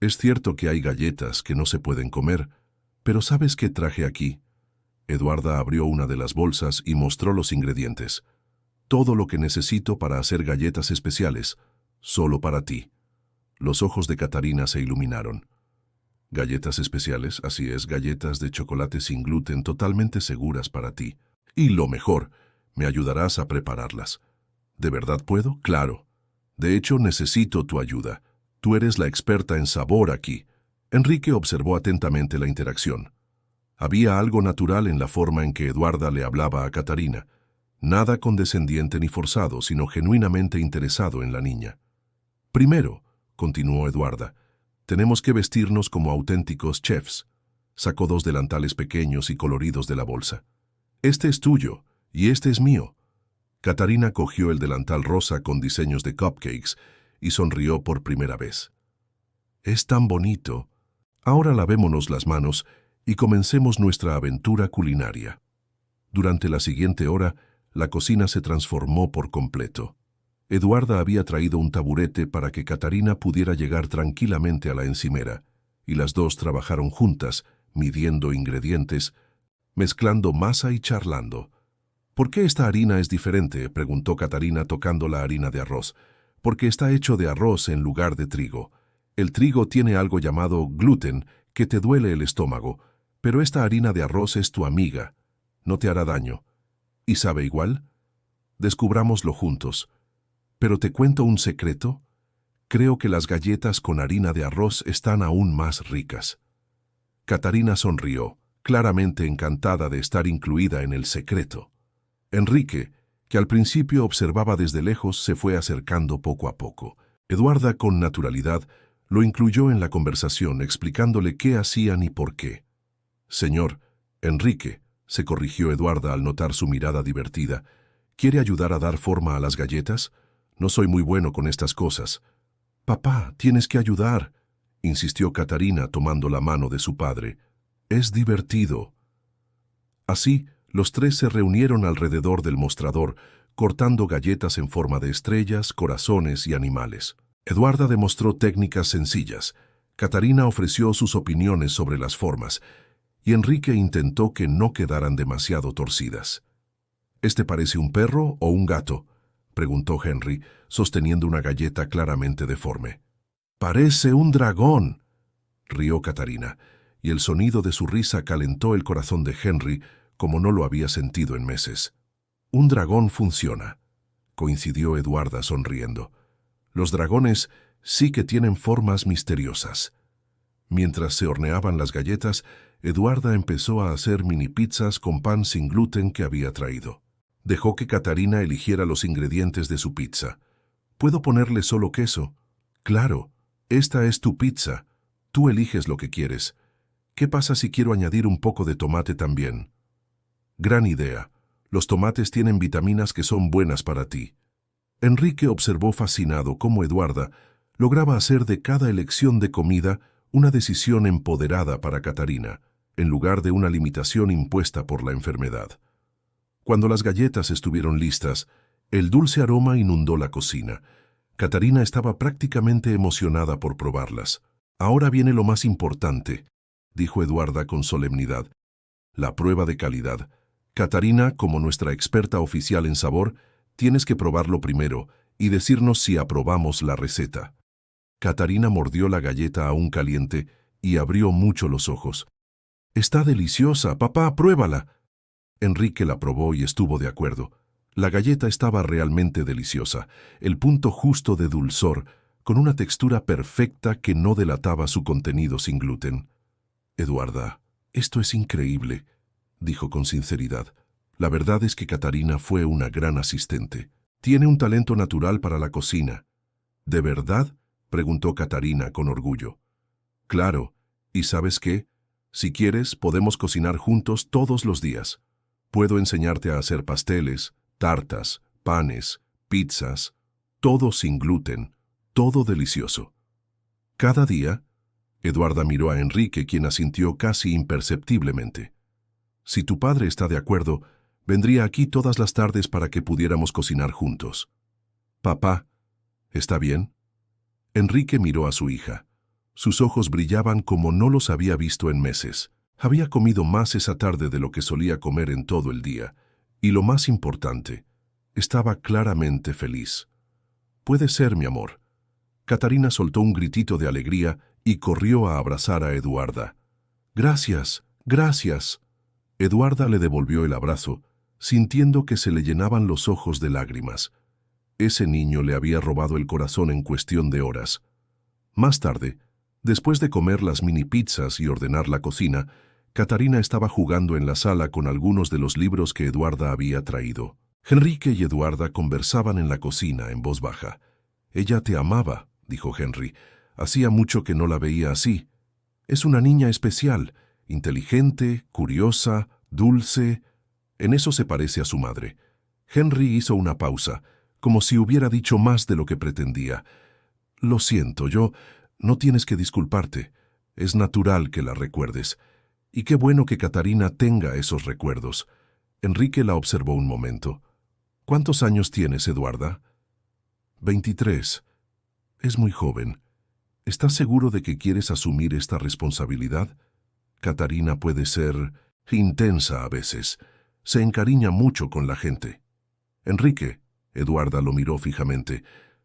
Es cierto que hay galletas que no se pueden comer, pero ¿sabes qué traje aquí?». Eduarda abrió una de las bolsas y mostró los ingredientes. Todo lo que necesito para hacer galletas especiales, solo para ti. Los ojos de Catarina se iluminaron. Galletas especiales, así es, galletas de chocolate sin gluten totalmente seguras para ti. Y lo mejor, me ayudarás a prepararlas. ¿De verdad puedo? Claro. De hecho, necesito tu ayuda. Tú eres la experta en sabor aquí. Enrique observó atentamente la interacción. Había algo natural en la forma en que Eduarda le hablaba a Catarina. Nada condescendiente ni forzado, sino genuinamente interesado en la niña. Primero, continuó Eduarda, tenemos que vestirnos como auténticos chefs. Sacó 2 delantales pequeños y coloridos de la bolsa. Este es tuyo, y este es mío. Catarina cogió el delantal rosa con diseños de cupcakes y sonrió por primera vez. Es tan bonito. Ahora lavémonos las manos y comencemos nuestra aventura culinaria. Durante la siguiente hora, la cocina se transformó por completo. Eduarda había traído un taburete para que Catarina pudiera llegar tranquilamente a la encimera, y las dos trabajaron juntas, midiendo ingredientes, mezclando masa y charlando. ¿Por qué esta harina es diferente?, preguntó Catarina tocando la harina de arroz. Porque está hecho de arroz en lugar de trigo. El trigo tiene algo llamado gluten que te duele el estómago, pero esta harina de arroz es tu amiga. No te hará daño. ¿Y sabe igual? Descubrámoslo juntos. ¿Pero te cuento un secreto? Creo que las galletas con harina de arroz están aún más ricas. Catarina sonrió, claramente encantada de estar incluida en el secreto. Enrique, que al principio observaba desde lejos, se fue acercando poco a poco. Eduarda, con naturalidad, lo incluyó en la conversación, explicándole qué hacían y por qué. Señor, Enrique, se corrigió Eduarda al notar su mirada divertida, ¿quiere ayudar a dar forma a las galletas? No soy muy bueno con estas cosas. Papá, tienes que ayudar, insistió Catarina tomando la mano de su padre. Es divertido. Así, los tres se reunieron alrededor del mostrador, cortando galletas en forma de estrellas, corazones y animales. Eduarda demostró técnicas sencillas, Catarina ofreció sus opiniones sobre las formas, y Enrique intentó que no quedaran demasiado torcidas. ¿Este parece un perro o un gato?, preguntó Henry, sosteniendo una galleta claramente deforme. «Parece un dragón», rió Catarina, y el sonido de su risa calentó el corazón de Henry como no lo había sentido en meses. «Un dragón funciona», coincidió Eduarda sonriendo. «Los dragones sí que tienen formas misteriosas». Mientras se horneaban las galletas, Eduarda empezó a hacer mini pizzas con pan sin gluten que había traído. Dejó que Catarina eligiera los ingredientes de su pizza. ¿Puedo ponerle solo queso? Claro, esta es tu pizza. Tú eliges lo que quieres. ¿Qué pasa si quiero añadir un poco de tomate también? Gran idea. Los tomates tienen vitaminas que son buenas para ti. Enrique observó fascinado cómo Eduarda lograba hacer de cada elección de comida una decisión empoderada para Catarina, en lugar de una limitación impuesta por la enfermedad. Cuando las galletas estuvieron listas, el dulce aroma inundó la cocina. Catarina estaba prácticamente emocionada por probarlas. «Ahora viene lo más importante», dijo Eduarda con solemnidad. «La prueba de calidad. Catarina, como nuestra experta oficial en sabor, tienes que probarlo primero y decirnos si aprobamos la receta». Catarina mordió la galleta aún caliente y abrió mucho los ojos. «Está deliciosa, papá, pruébala». Enrique la probó y estuvo de acuerdo. La galleta estaba realmente deliciosa, el punto justo de dulzor, con una textura perfecta que no delataba su contenido sin gluten. «Eduarda, esto es increíble», dijo con sinceridad. La verdad es que Catarina fue una gran asistente. Tiene un talento natural para la cocina. ¿De verdad?, preguntó Catarina con orgullo. «Claro, ¿y sabes qué? Si quieres, podemos cocinar juntos todos los días. Puedo enseñarte a hacer pasteles, tartas, panes, pizzas, todo sin gluten, todo delicioso». «¿Cada día?», Eduarda miró a Enrique, quien asintió casi imperceptiblemente. «Si tu padre está de acuerdo, vendría aquí todas las tardes para que pudiéramos cocinar juntos». «Papá, ¿está bien?». Enrique miró a su hija. Sus ojos brillaban como no los había visto en meses. Había comido más esa tarde de lo que solía comer en todo el día, y lo más importante, estaba claramente feliz. «Puede ser, mi amor». Catarina soltó un gritito de alegría y corrió a abrazar a Eduarda. «Gracias, gracias». Eduarda le devolvió el abrazo, sintiendo que se le llenaban los ojos de lágrimas. Ese niño le había robado el corazón en cuestión de horas. Más tarde, después de comer las mini pizzas y ordenar la cocina, Catarina estaba jugando en la sala con algunos de los libros que Eduarda había traído. Enrique y Eduarda conversaban en la cocina en voz baja. «Ella te amaba», dijo Henry. «Hacía mucho que no la veía así. Es una niña especial, inteligente, curiosa, dulce. En eso se parece a su madre». Henry hizo una pausa, como si hubiera dicho más de lo que pretendía. «Lo siento, no tienes que disculparte. Es natural que la recuerdes. Y qué bueno que Catarina tenga esos recuerdos». Enrique la observó un momento. «¿Cuántos años tienes, Eduarda?» 23. Es muy joven. ¿Estás seguro de que quieres asumir esta responsabilidad? Catarina puede ser intensa a veces. Se encariña mucho con la gente». «Enrique», Eduarda lo miró fijamente,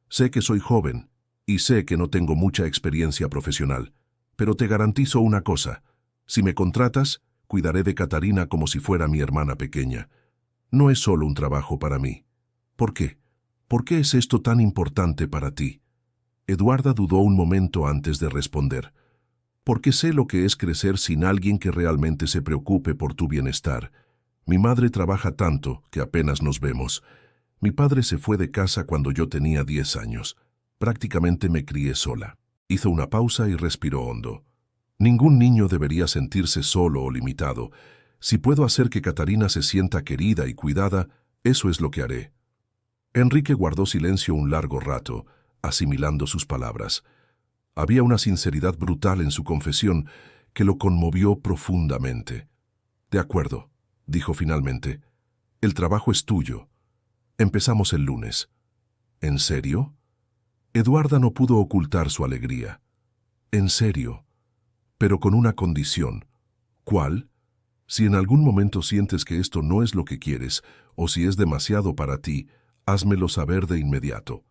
«sé que soy joven y sé que no tengo mucha experiencia profesional, pero te garantizo una cosa. Si me contratas, cuidaré de Catarina como si fuera mi hermana pequeña. No es solo un trabajo para mí». «¿Por qué? ¿Por qué es esto tan importante para ti?» Eduarda dudó un momento antes de responder. «Porque sé lo que es crecer sin alguien que realmente se preocupe por tu bienestar. Mi madre trabaja tanto que apenas nos vemos. Mi padre se fue de casa cuando yo tenía 10 años. Prácticamente me crié sola». Hizo una pausa y respiró hondo. «Ningún niño debería sentirse solo o limitado. Si puedo hacer que Catarina se sienta querida y cuidada, eso es lo que haré». Enrique guardó silencio un largo rato, asimilando sus palabras. Había una sinceridad brutal en su confesión que lo conmovió profundamente. «De acuerdo», dijo finalmente. «El trabajo es tuyo. Empezamos el lunes». «¿En serio?» Eduarda no pudo ocultar su alegría. «En serio, pero con una condición». «¿Cuál?» «Si en algún momento sientes que esto no es lo que quieres, o si es demasiado para ti, házmelo saber de inmediato.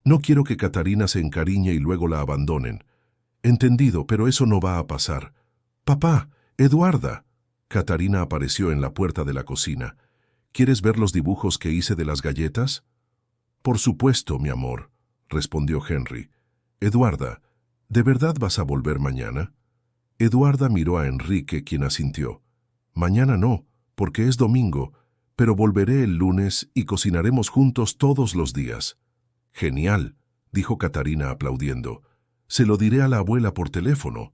No quiero que Catarina se encariñe y luego la abandonen». «Entendido, pero eso no va a pasar». «Papá, Eduarda». Catarina apareció en la puerta de la cocina. «¿Quieres ver los dibujos que hice de las galletas?» «Por supuesto, mi amor», respondió Henry. «Eduarda, ¿de verdad vas a volver mañana?» Eduarda miró a Enrique, quien asintió. «Mañana no, porque es domingo, pero volveré el lunes y cocinaremos juntos todos los días». «Genial», dijo Catarina aplaudiendo. «Se lo diré a la abuela por teléfono».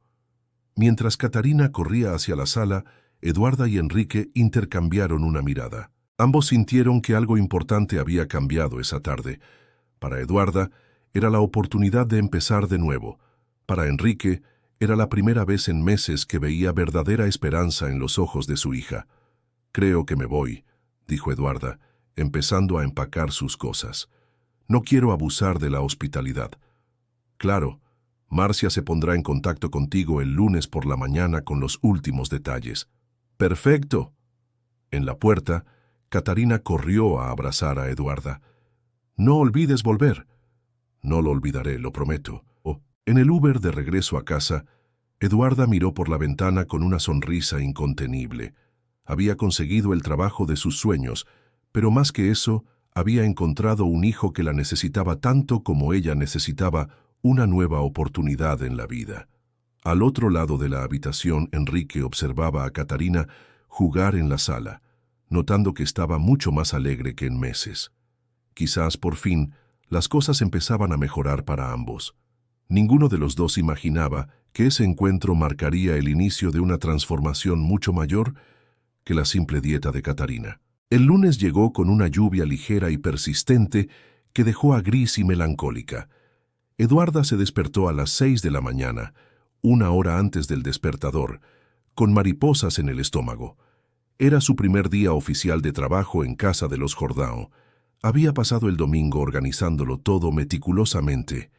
Mientras Catarina corría hacia la sala, Eduarda y Enrique intercambiaron una mirada. Ambos sintieron que algo importante había cambiado esa tarde. Para Eduarda, era la oportunidad de empezar de nuevo. Para Enrique, era la primera vez en meses que veía verdadera esperanza en los ojos de su hija. «Creo que me voy», dijo Eduarda, empezando a empacar sus cosas. «No quiero abusar de la hospitalidad». «Claro, Marcia se pondrá en contacto contigo el lunes por la mañana con los últimos detalles». «Perfecto». En la puerta, Catarina corrió a abrazar a Eduarda. «No olvides volver». «No lo olvidaré, lo prometo». En el Uber de regreso a casa, Eduarda miró por la ventana con una sonrisa incontenible. Había conseguido el trabajo de sus sueños, pero más que eso, había encontrado un hijo que la necesitaba tanto como ella necesitaba una nueva oportunidad en la vida. Al otro lado de la habitación, Enrique observaba a Catarina jugar en la sala, notando que estaba mucho más alegre que en meses. Quizás, por fin, las cosas empezaban a mejorar para ambos. Ninguno de los dos imaginaba que ese encuentro marcaría el inicio de una transformación mucho mayor que la simple dieta de Catarina. El lunes llegó con una lluvia ligera y persistente que dejó a gris y melancólica. Eduarda se despertó a las 6 de la mañana, una hora antes del despertador, con mariposas en el estómago. Era su primer día oficial de trabajo en casa de los Jordão. Había pasado el domingo organizándolo todo meticulosamente.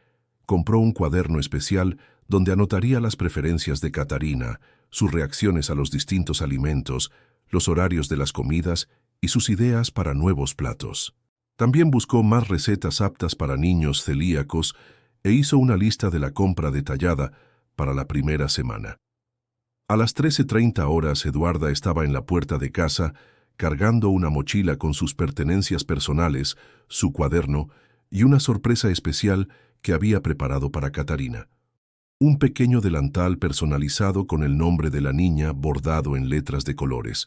Compró un cuaderno especial donde anotaría las preferencias de Catarina, sus reacciones a los distintos alimentos, los horarios de las comidas y sus ideas para nuevos platos. También buscó más recetas aptas para niños celíacos e hizo una lista de la compra detallada para la primera semana. A las 13:30 horas, Eduarda estaba en la puerta de casa, cargando una mochila con sus pertenencias personales, su cuaderno y una sorpresa especial que había preparado para Catarina. Un pequeño delantal personalizado con el nombre de la niña bordado en letras de colores.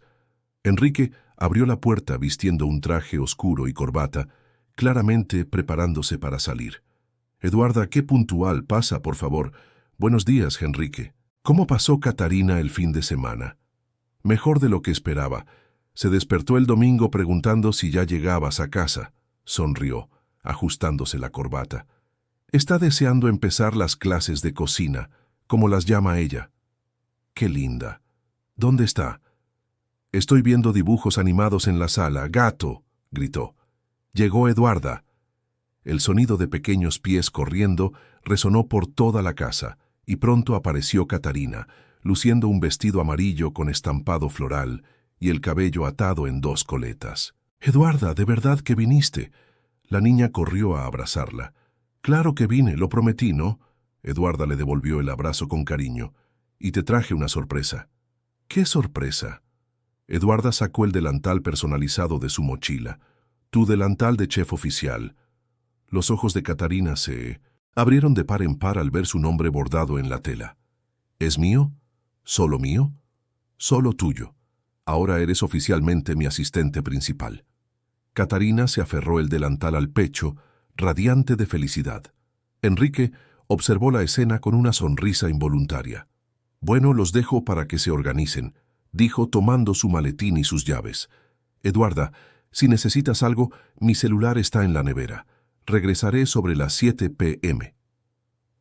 Enrique abrió la puerta vistiendo un traje oscuro y corbata, claramente preparándose para salir. «Eduarda, qué puntual, pasa, por favor. Buenos días, Enrique. ¿Cómo pasó Catarina el fin de semana?» «Mejor de lo que esperaba. Se despertó el domingo preguntando si ya llegabas a casa», sonrió, ajustándose la corbata. «Está deseando empezar las clases de cocina, como las llama ella». «Qué linda. ¿Dónde está?» «Estoy viendo dibujos animados en la sala. ¡Gato!», gritó. Llegó Eduarda. El sonido de pequeños pies corriendo resonó por toda la casa, y pronto apareció Catarina, luciendo un vestido amarillo con estampado floral y el cabello atado en 2 coletas. «Eduarda, ¿de verdad que viniste?» La niña corrió a abrazarla. «Claro que vine, lo prometí, ¿no?». Eduarda le devolvió el abrazo con cariño. «Y te traje una sorpresa». «¿Qué sorpresa?». Eduarda sacó el delantal personalizado de su mochila. «Tu delantal de chef oficial». Los ojos de Catarina se abrieron de par en par al ver su nombre bordado en la tela. «¿Es mío? ¿Solo mío?». «Solo tuyo. Ahora eres oficialmente mi asistente principal». Catarina se aferró el delantal al pecho, radiante de felicidad. Enrique observó la escena con una sonrisa involuntaria. «Bueno, los dejo para que se organicen», dijo tomando su maletín y sus llaves. «Eduarda, si necesitas algo, mi celular está en la nevera. Regresaré sobre las 7 p.m.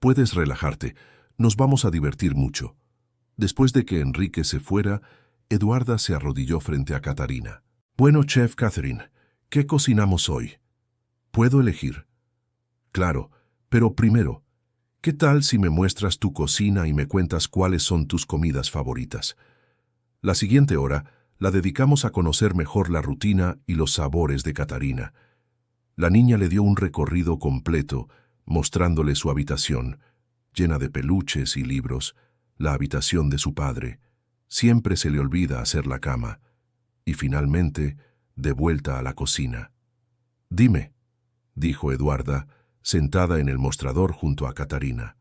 Puedes relajarte, nos vamos a divertir mucho». Después de que Enrique se fuera, Eduarda se arrodilló frente a Catarina. «Bueno, Chef Catherine, ¿qué cocinamos hoy?» «¿Puedo elegir?» «Claro, pero primero, ¿qué tal si me muestras tu cocina y me cuentas cuáles son tus comidas favoritas?» La siguiente hora la dedicamos a conocer mejor la rutina y los sabores de Catarina. La niña le dio un recorrido completo, mostrándole su habitación, llena de peluches y libros, la habitación de su padre. Siempre se le olvida hacer la cama. Y finalmente, de vuelta a la cocina. «Dime», dijo Eduarda, sentada en el mostrador junto a Catarina.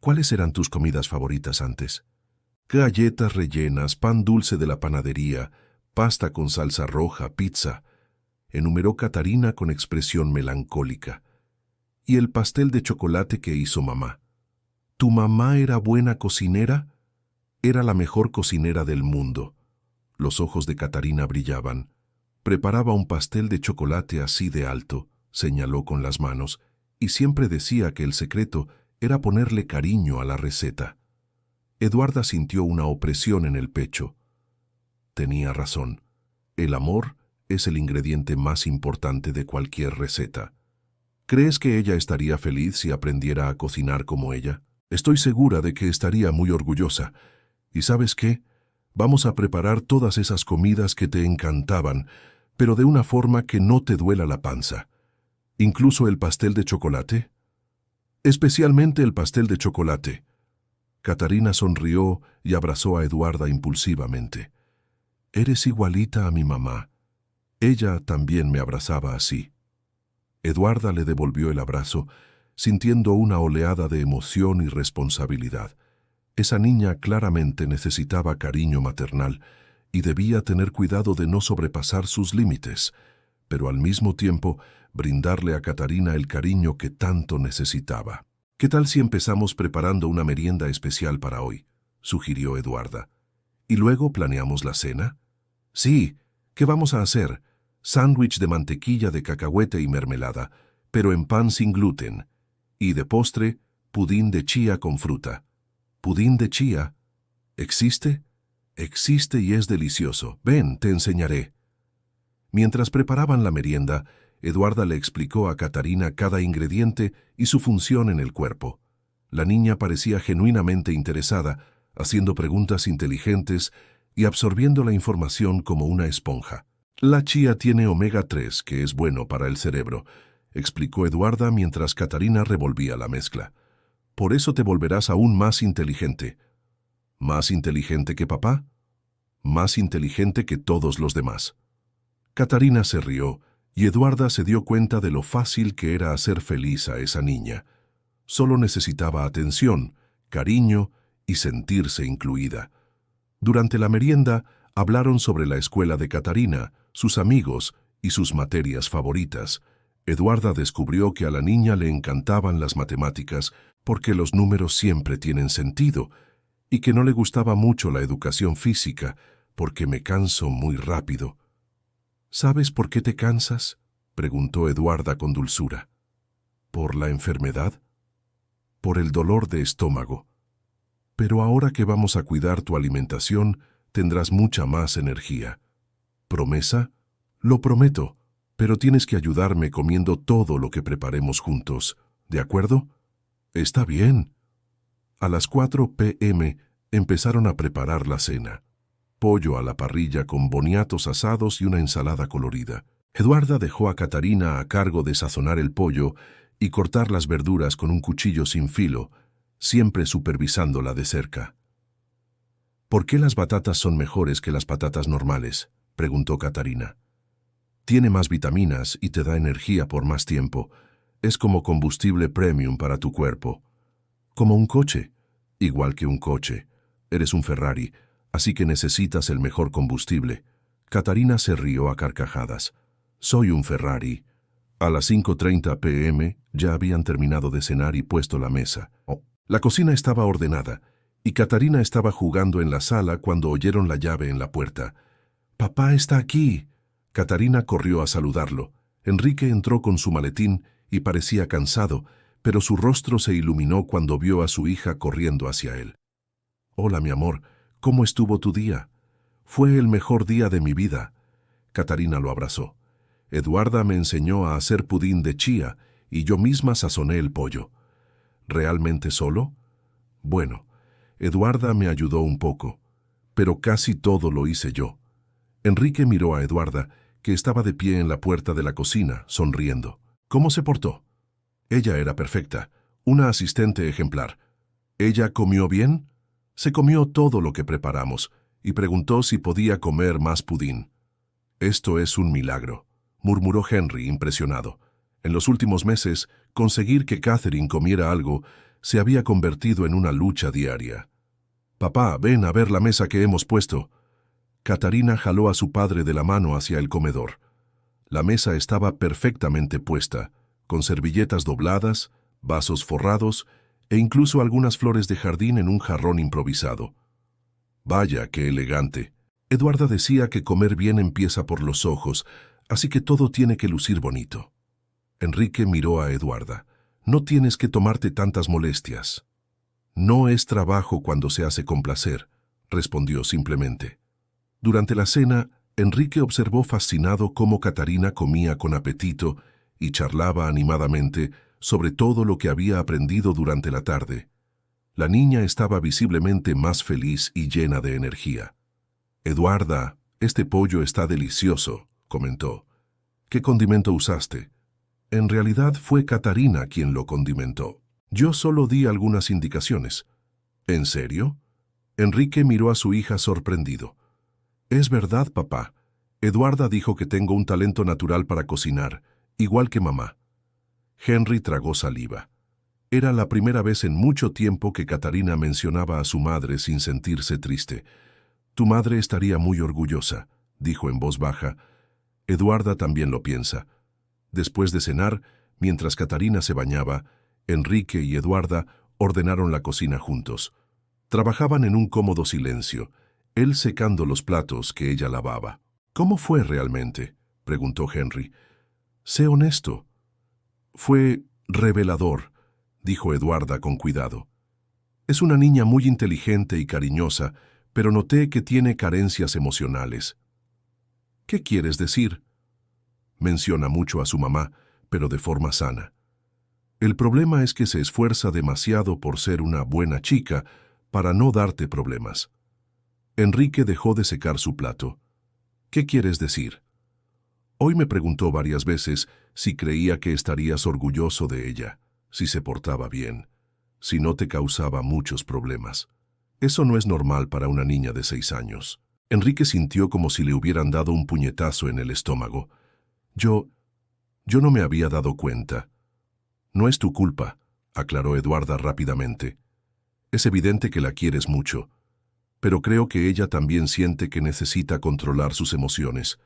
«¿Cuáles eran tus comidas favoritas antes?» «Galletas rellenas, pan dulce de la panadería, pasta con salsa roja, pizza», enumeró Catarina con expresión melancólica. «Y el pastel de chocolate que hizo mamá». «¿Tu mamá era buena cocinera?» «Era la mejor cocinera del mundo». Los ojos de Catarina brillaban. «Preparaba un pastel de chocolate así de alto», señaló con las manos, y siempre decía que el secreto era ponerle cariño a la receta. Eduarda sintió una opresión en el pecho. Tenía razón. El amor es el ingrediente más importante de cualquier receta. ¿Crees que ella estaría feliz si aprendiera a cocinar como ella? Estoy segura de que estaría muy orgullosa. ¿Y sabes qué? Vamos a preparar todas esas comidas que te encantaban, pero de una forma que no te duela la panza. ¿Incluso el pastel de chocolate?» «Especialmente el pastel de chocolate». Catarina sonrió y abrazó a Eduarda impulsivamente. «Eres igualita a mi mamá. Ella también me abrazaba así». Eduarda le devolvió el abrazo, sintiendo una oleada de emoción y responsabilidad. Esa niña claramente necesitaba cariño maternal y debía tener cuidado de no sobrepasar sus límites, pero al mismo tiempo brindarle a Catarina el cariño que tanto necesitaba. «¿Qué tal si empezamos preparando una merienda especial para hoy?», sugirió Eduarda. «¿Y luego planeamos la cena?» «Sí, ¿qué vamos a hacer? Sándwich de mantequilla de cacahuete y mermelada, pero en pan sin gluten. Y de postre, pudín de chía con fruta». «¿Pudín de chía? ¿Existe?» «Existe y es delicioso. Ven, te enseñaré». Mientras preparaban la merienda, Eduarda le explicó a Catarina cada ingrediente y su función en el cuerpo. La niña parecía genuinamente interesada, haciendo preguntas inteligentes y absorbiendo la información como una esponja. La chía tiene omega 3, que es bueno para el cerebro, explicó Eduarda mientras Catarina revolvía la mezcla. Por eso te volverás aún más inteligente. ¿Más inteligente que papá? Más inteligente que todos los demás. Catarina se rió y Eduarda se dio cuenta de lo fácil que era hacer feliz a esa niña. Solo necesitaba atención, cariño y sentirse incluida. Durante la merienda hablaron sobre la escuela de Catarina, sus amigos y sus materias favoritas. Eduarda descubrió que a la niña le encantaban las matemáticas porque los números siempre tienen sentido y que no le gustaba mucho la educación física porque me canso muy rápido. ¿Sabes por qué te cansas?, preguntó Eduarda con dulzura. ¿Por la enfermedad? Por el dolor de estómago. Pero ahora que vamos a cuidar tu alimentación, tendrás mucha más energía. ¿Promesa? Lo prometo, pero tienes que ayudarme comiendo todo lo que preparemos juntos, ¿de acuerdo? Está bien. A las 4 p.m. empezaron a preparar la cena. Pollo a la parrilla con boniatos asados y una ensalada colorida. Eduarda dejó a Catarina a cargo de sazonar el pollo y cortar las verduras con un cuchillo sin filo, siempre supervisándola de cerca. ¿Por qué las batatas son mejores que las patatas normales?, preguntó Catarina. Tiene más vitaminas y te da energía por más tiempo. Es como combustible premium para tu cuerpo. Como un coche. Igual que un coche. Eres un Ferrari, así que necesitas el mejor combustible. Catarina se rió a carcajadas. Soy un Ferrari. A las 5:30 p.m. ya habían terminado de cenar y puesto la mesa. La cocina estaba ordenada, y Catarina estaba jugando en la sala cuando oyeron la llave en la puerta. «¡Papá está aquí!». Catarina corrió a saludarlo. Enrique entró con su maletín y parecía cansado, pero su rostro se iluminó cuando vio a su hija corriendo hacia él. «Hola, mi amor, ¿cómo estuvo tu día?». «Fue el mejor día de mi vida». Catarina lo abrazó. «Eduarda me enseñó a hacer pudín de chía y yo misma sazoné el pollo». «¿Realmente solo?». «Bueno, Eduarda me ayudó un poco, pero casi todo lo hice yo». Enrique miró a Eduarda, que estaba de pie en la puerta de la cocina, sonriendo. «¿Cómo se portó?». «Ella era perfecta, una asistente ejemplar». «¿Ella comió bien?». «Se comió todo lo que preparamos y preguntó si podía comer más pudín». «Esto es un milagro», murmuró Henry, impresionado. En los últimos meses, conseguir que Catherine comiera algo se había convertido en una lucha diaria. «Papá, ven a ver la mesa que hemos puesto». Catarina jaló a su padre de la mano hacia el comedor. La mesa estaba perfectamente puesta, con servilletas dobladas, vasos forrados e incluso algunas flores de jardín en un jarrón improvisado. «Vaya, qué elegante». Eduarda decía que comer bien empieza por los ojos, así que todo tiene que lucir bonito. Enrique miró a Eduarda. «No tienes que tomarte tantas molestias». «No es trabajo cuando se hace con placer», respondió simplemente. Durante la cena, Enrique observó fascinado cómo Catarina comía con apetito y charlaba animadamente sobre todo lo que había aprendido durante la tarde. La niña estaba visiblemente más feliz y llena de energía. «Eduarda, este pollo está delicioso», comentó. «¿Qué condimento usaste?». En realidad fue Catarina quien lo condimentó. Yo solo di algunas indicaciones. ¿En serio?». Enrique miró a su hija sorprendido. «Es verdad, papá. Eduarda dijo que tengo un talento natural para cocinar, igual que mamá». Henry tragó saliva. Era la primera vez en mucho tiempo que Catarina mencionaba a su madre sin sentirse triste. «Tu madre estaría muy orgullosa», dijo en voz baja. «Eduarda también lo piensa». Después de cenar, mientras Catarina se bañaba, Enrique y Eduarda ordenaron la cocina juntos. Trabajaban en un cómodo silencio, él secando los platos que ella lavaba. «¿Cómo fue realmente?», preguntó Henry. «Sé honesto». «Fue revelador», dijo Eduarda con cuidado. «Es una niña muy inteligente y cariñosa, pero noté que tiene carencias emocionales». «¿Qué quieres decir?». «Menciona mucho a su mamá, pero de forma sana. El problema es que se esfuerza demasiado por ser una buena chica, para no darte problemas. Enrique dejó de secar su plato. ¿Qué quieres decir? Hoy me preguntó varias veces si creía que estarías orgulloso de ella, si se portaba bien, si no te causaba muchos problemas. Eso no es normal para una niña de 6 años. Enrique sintió como si le hubieran dado un puñetazo en el estómago. Yo no me había dado cuenta. No es tu culpa, aclaró Eduarda rápidamente. Es evidente que la quieres mucho, pero creo que ella también siente que necesita controlar sus emociones.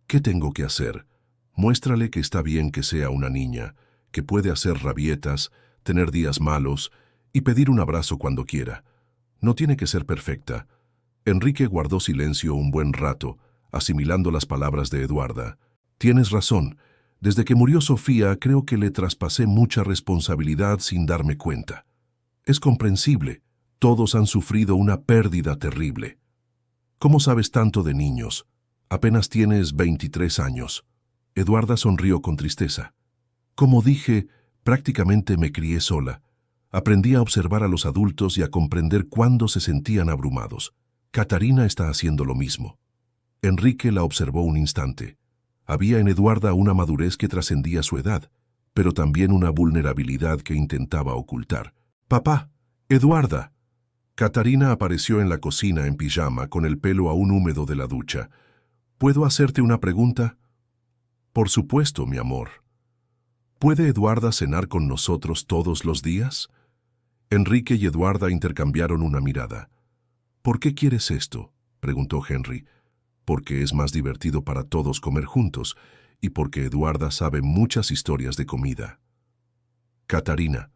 ¿Qué tengo que hacer? Muéstrale que está bien que sea una niña, que puede hacer rabietas, tener días malos y pedir un abrazo cuando quiera. No tiene que ser perfecta. Enrique guardó silencio un buen rato, asimilando las palabras de Eduarda. Tienes razón. Desde que murió Sofía, creo que le traspasé mucha responsabilidad sin darme cuenta. Es comprensible. Todos han sufrido una pérdida terrible. ¿Cómo sabes tanto de niños? Apenas tienes 23 años. Eduarda sonrió con tristeza. Como dije, prácticamente me crié sola. Aprendí a observar a los adultos y a comprender cuándo se sentían abrumados. Catarina está haciendo lo mismo. Enrique la observó un instante. Había en Eduarda una madurez que trascendía su edad, pero también una vulnerabilidad que intentaba ocultar. «Papá, Eduarda». Catarina apareció en la cocina en pijama, con el pelo aún húmedo de la ducha. ¿Puedo hacerte una pregunta? Por supuesto, mi amor. ¿Puede Eduarda cenar con nosotros todos los días? Enrique y Eduarda intercambiaron una mirada. ¿Por qué quieres esto?, preguntó Henry. Porque es más divertido para todos comer juntos y porque Eduarda sabe muchas historias de comida. Catarina.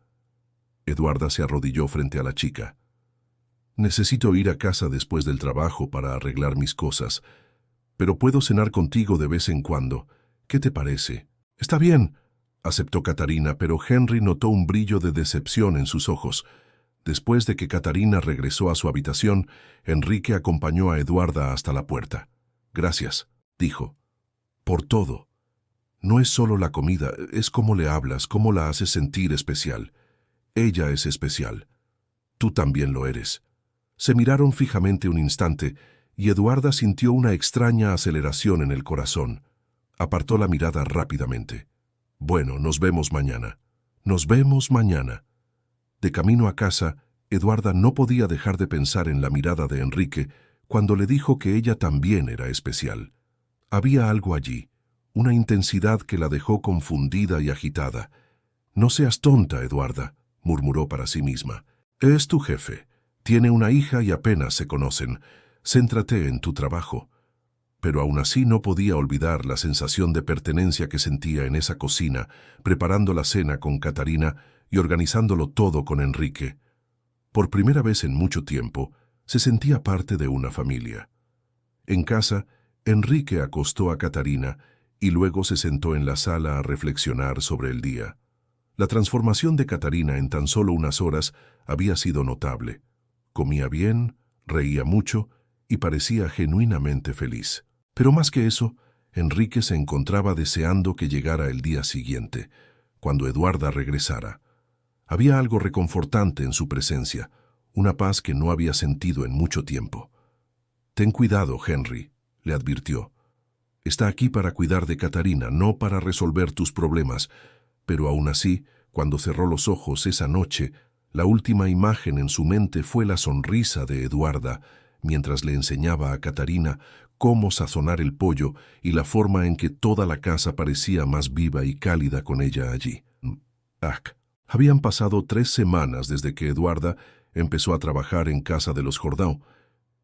Eduarda se arrodilló frente a la chica. Necesito ir a casa después del trabajo para arreglar mis cosas, pero puedo cenar contigo de vez en cuando. ¿Qué te parece? Está bien, aceptó Catarina, pero Henry notó un brillo de decepción en sus ojos. Después de que Catarina regresó a su habitación, Enrique acompañó a Eduarda hasta la puerta. Gracias, dijo. Por todo. No es solo la comida, es cómo le hablas, cómo la haces sentir especial. Ella es especial. Tú también lo eres. Se miraron fijamente un instante y Eduarda sintió una extraña aceleración en el corazón. Apartó la mirada rápidamente. Bueno, nos vemos mañana. Nos vemos mañana. De camino a casa, Eduarda no podía dejar de pensar en la mirada de Enrique cuando le dijo que ella también era especial. Había algo allí, una intensidad que la dejó confundida y agitada. «No seas tonta, Eduarda», murmuró para sí misma. «Es tu jefe. Tiene una hija y apenas se conocen. Céntrate en tu trabajo». Pero aún así no podía olvidar la sensación de pertenencia que sentía en esa cocina, preparando la cena con Catarina y organizándolo todo con Enrique. Por primera vez en mucho tiempo, se sentía parte de una familia. En casa, Enrique acostó a Catarina y luego se sentó en la sala a reflexionar sobre el día. La transformación de Catarina en tan solo unas horas había sido notable. Comía bien, reía mucho y parecía genuinamente feliz. Pero más que eso, Enrique se encontraba deseando que llegara el día siguiente, cuando Eduarda regresara. Había algo reconfortante en su presencia, una paz que no había sentido en mucho tiempo. «Ten cuidado, Henry», le advirtió. «Está aquí para cuidar de Catarina, no para resolver tus problemas». Pero aún así, cuando cerró los ojos esa noche, la última imagen en su mente fue la sonrisa de Eduarda, mientras le enseñaba a Catarina cómo sazonar el pollo y la forma en que toda la casa parecía más viva y cálida con ella allí. Habían pasado 3 semanas desde que Eduarda empezó a trabajar en casa de los Jordão,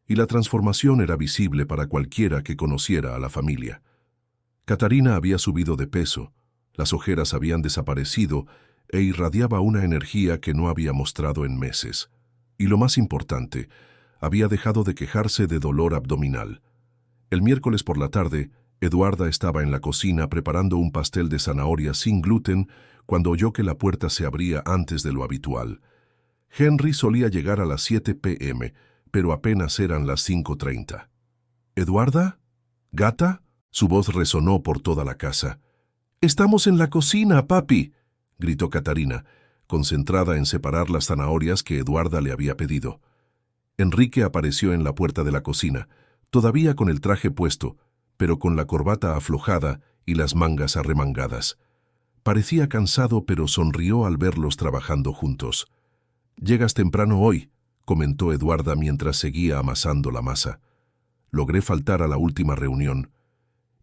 y la transformación era visible para cualquiera que conociera a la familia. Catarina había subido de peso, las ojeras habían desaparecido e irradiaba una energía que no había mostrado en meses. Y lo más importante, había dejado de quejarse de dolor abdominal. El miércoles por la tarde, Eduarda estaba en la cocina preparando un pastel de zanahoria sin gluten cuando oyó que la puerta se abría antes de lo habitual. Henry solía llegar a las 7 p.m., pero apenas eran las 5:30. «¿Eduarda? ¿Gata?» Su voz resonó por toda la casa. «Estamos en la cocina, papi», gritó Catarina, concentrada en separar las zanahorias que Eduarda le había pedido. Enrique apareció en la puerta de la cocina, todavía con el traje puesto, pero con la corbata aflojada y las mangas arremangadas. Parecía cansado, pero sonrió al verlos trabajando juntos. «Llegas temprano hoy», comentó Eduarda mientras seguía amasando la masa. «Logré faltar a la última reunión.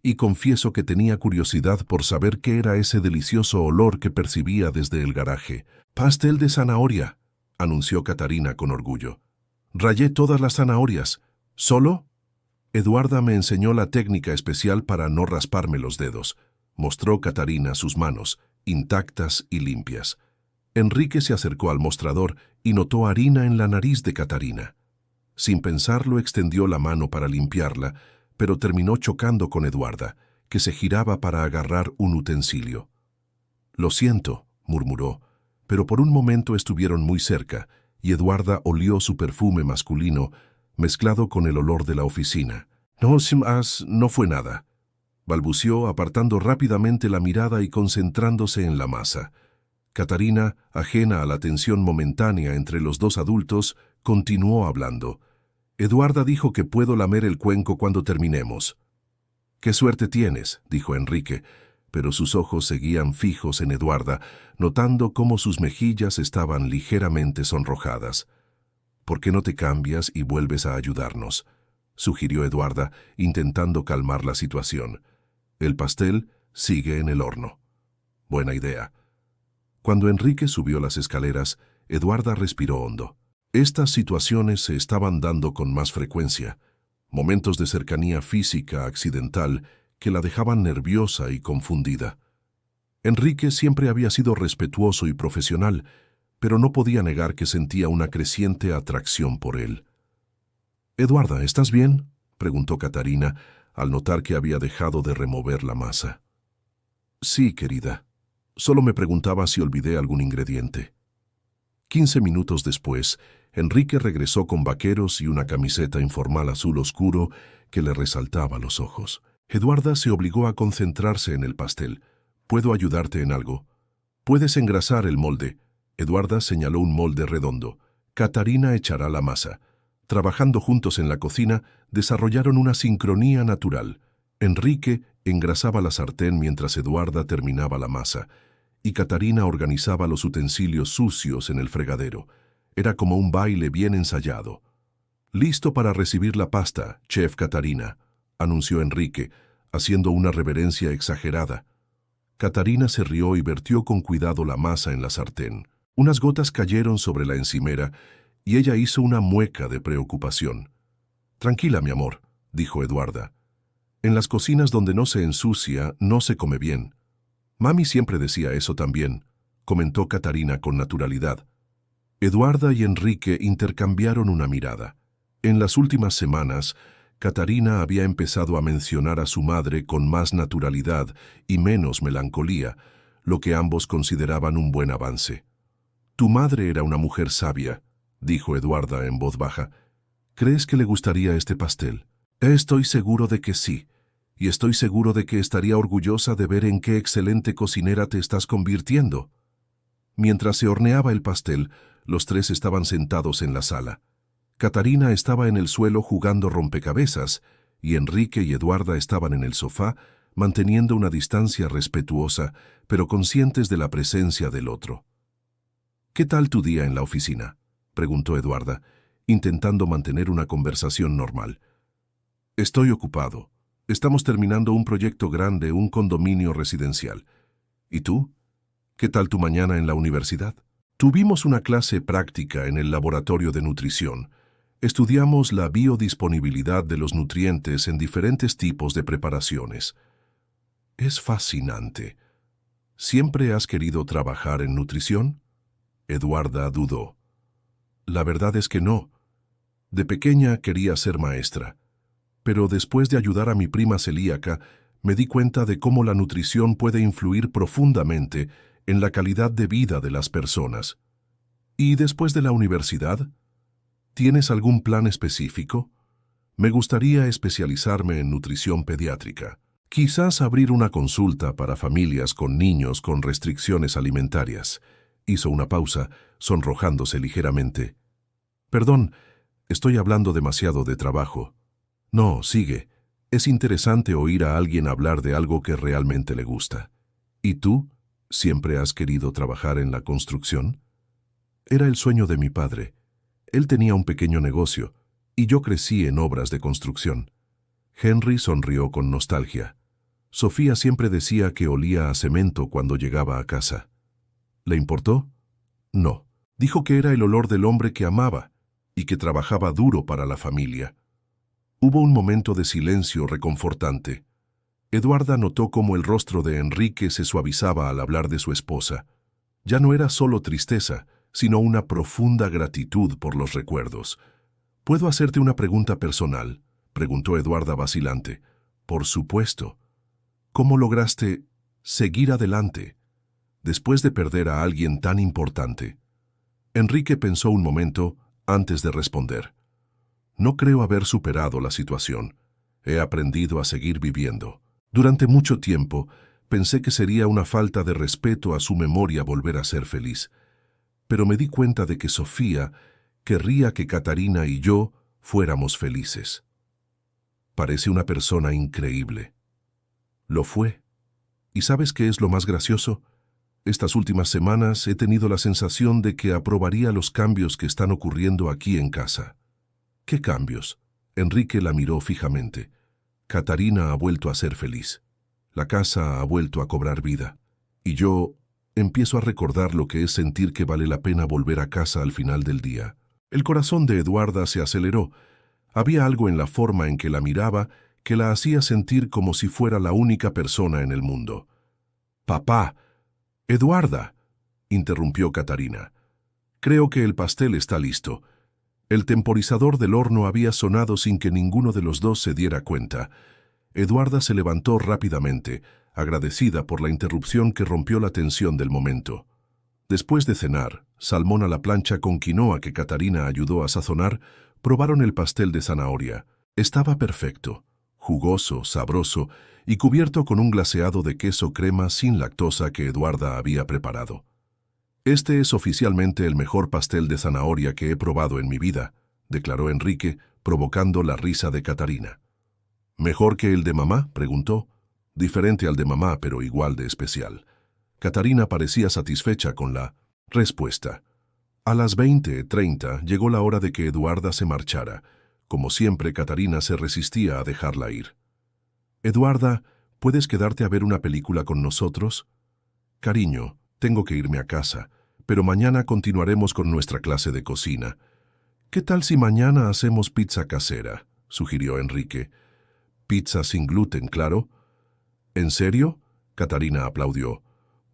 Y confieso que tenía curiosidad por saber qué era ese delicioso olor que percibía desde el garaje. «Pastel de zanahoria», anunció Catarina con orgullo. «Rayé todas las zanahorias. ¿Solo?» Eduarda me enseñó la técnica especial para no rasparme los dedos. Mostró Catarina sus manos, intactas y limpias. Enrique se acercó al mostrador y notó harina en la nariz de Catarina. Sin pensarlo, extendió la mano para limpiarla, pero terminó chocando con Eduarda, que se giraba para agarrar un utensilio. «Lo siento», murmuró, pero por un momento estuvieron muy cerca, y Eduarda olió su perfume masculino, mezclado con el olor de la oficina. «No fue nada», balbuceó, apartando rápidamente la mirada y concentrándose en la masa. Catarina, ajena a la tensión momentánea entre los dos adultos, continuó hablando. «Eduarda dijo que puedo lamer el cuenco cuando terminemos». «Qué suerte tienes», dijo Enrique, pero sus ojos seguían fijos en Eduarda, notando cómo sus mejillas estaban ligeramente sonrojadas. «¿Por qué no te cambias y vuelves a ayudarnos?», sugirió Eduarda, intentando calmar la situación. «El pastel sigue en el horno». «Buena idea». Cuando Enrique subió las escaleras, Eduarda respiró hondo. Estas situaciones se estaban dando con más frecuencia, momentos de cercanía física accidental que la dejaban nerviosa y confundida. Enrique siempre había sido respetuoso y profesional, pero no podía negar que sentía una creciente atracción por él. «Eduarda, ¿estás bien?», preguntó Catarina, al notar que había dejado de remover la masa. «Sí, querida. Solo me preguntaba si olvidé algún ingrediente». 15 minutos después, Enrique regresó con vaqueros y una camiseta informal azul oscuro que le resaltaba los ojos. Eduarda se obligó a concentrarse en el pastel. «¿Puedo ayudarte en algo?» «Puedes engrasar el molde». Eduarda señaló un molde redondo. «Catarina echará la masa». Trabajando juntos en la cocina, desarrollaron una sincronía natural. Enrique engrasaba la sartén mientras Eduarda terminaba la masa, y Catarina organizaba los utensilios sucios en el fregadero. Era como un baile bien ensayado. «Listo para recibir la pasta, chef Catarina», anunció Enrique, haciendo una reverencia exagerada. Catarina se rió y vertió con cuidado la masa en la sartén. Unas gotas cayeron sobre la encimera y ella hizo una mueca de preocupación. «Tranquila, mi amor», dijo Eduarda. «En las cocinas donde no se ensucia, no se come bien». «Mami siempre decía eso también», comentó Catarina con naturalidad. Eduarda y Enrique intercambiaron una mirada. En las últimas semanas, Catarina había empezado a mencionar a su madre con más naturalidad y menos melancolía, lo que ambos consideraban un buen avance. «Tu madre era una mujer sabia», dijo Eduarda en voz baja. «¿Crees que le gustaría este pastel?» «Estoy seguro de que sí, y estoy seguro de que estaría orgullosa de ver en qué excelente cocinera te estás convirtiendo». Mientras se horneaba el pastel, los tres estaban sentados en la sala. Catarina estaba en el suelo jugando rompecabezas, y Enrique y Eduarda estaban en el sofá, manteniendo una distancia respetuosa, pero conscientes de la presencia del otro. «¿Qué tal tu día en la oficina?», preguntó Eduarda, intentando mantener una conversación normal. «Estoy ocupado. Estamos terminando un proyecto grande, un condominio residencial. ¿Y tú? ¿Qué tal tu mañana en la universidad?». «Tuvimos una clase práctica en el laboratorio de nutrición. Estudiamos la biodisponibilidad de los nutrientes en diferentes tipos de preparaciones». «Es fascinante. ¿Siempre has querido trabajar en nutrición?». Eduarda dudó. «La verdad es que no. De pequeña quería ser maestra, pero después de ayudar a mi prima celíaca, me di cuenta de cómo la nutrición puede influir profundamente en la calidad de vida de las personas». «¿Y después de la universidad? ¿Tienes algún plan específico?». «Me gustaría especializarme en nutrición pediátrica. Quizás abrir una consulta para familias con niños con restricciones alimentarias». Hizo una pausa, sonrojándose ligeramente. «Perdón, Estoy hablando demasiado de trabajo. No, sigue. Es interesante oír a alguien hablar de algo que realmente le gusta. ¿Y tú? ¿Siempre has querido trabajar en la construcción? Era el sueño de mi padre. Él tenía un pequeño negocio, y yo crecí en obras de construcción. Henry sonrió con nostalgia. Sofía siempre decía que olía a cemento cuando llegaba a casa. ¿Le importó? No. Dijo que era el olor del hombre que amaba y que trabajaba duro para la familia. Hubo un momento de silencio reconfortante. Eduarda notó cómo el rostro de Enrique se suavizaba al hablar de su esposa. Ya no era solo tristeza, sino una profunda gratitud por los recuerdos. ¿Puedo hacerte una pregunta personal?, preguntó Eduarda vacilante. Por supuesto. ¿Cómo lograste seguir adelante después de perder a alguien tan importante? Enrique pensó un momento antes de responder. No creo haber superado la situación. He aprendido a seguir viviendo. Durante mucho tiempo pensé que sería una falta de respeto a su memoria volver a ser feliz, pero me di cuenta de que Sofía querría que Catarina y yo fuéramos felices. Parece una persona increíble. Lo fue. ¿Y sabes qué es lo más gracioso? Estas últimas semanas he tenido la sensación de que aprobaría los cambios que están ocurriendo aquí en casa. ¿Qué cambios? Enrique la miró fijamente. Catarina ha vuelto a ser feliz. La casa ha vuelto a cobrar vida. Y yo empiezo a recordar lo que es sentir que vale la pena volver a casa al final del día. El corazón de Eduarda se aceleró. Había algo en la forma en que la miraba que la hacía sentir como si fuera la única persona en el mundo. «Papá, Eduarda», interrumpió Catarina. «Creo que el pastel está listo». El temporizador del horno había sonado sin que ninguno de los dos se diera cuenta. Eduarda se levantó rápidamente, agradecida por la interrupción que rompió la tensión del momento. Después de cenar, salmón a la plancha con quinoa que Catarina ayudó a sazonar, probaron el pastel de zanahoria. Estaba perfecto, jugoso, sabroso y cubierto con un glaseado de queso crema sin lactosa que Eduarda había preparado. «Este es oficialmente el mejor pastel de zanahoria que he probado en mi vida», declaró Enrique, provocando la risa de Catarina. «¿Mejor que el de mamá?», preguntó. «Diferente al de mamá, pero igual de especial». Catarina parecía satisfecha con la respuesta. A las 20:30 llegó la hora de que Eduarda se marchara. Como siempre, Catarina se resistía a dejarla ir. «Eduarda, ¿puedes quedarte a ver una película con nosotros?» «Cariño, tengo que irme a casa, pero mañana continuaremos con nuestra clase de cocina». «¿Qué tal si mañana hacemos pizza casera?», sugirió Enrique. «Pizza sin gluten, claro». «¿En serio?», Catarina aplaudió.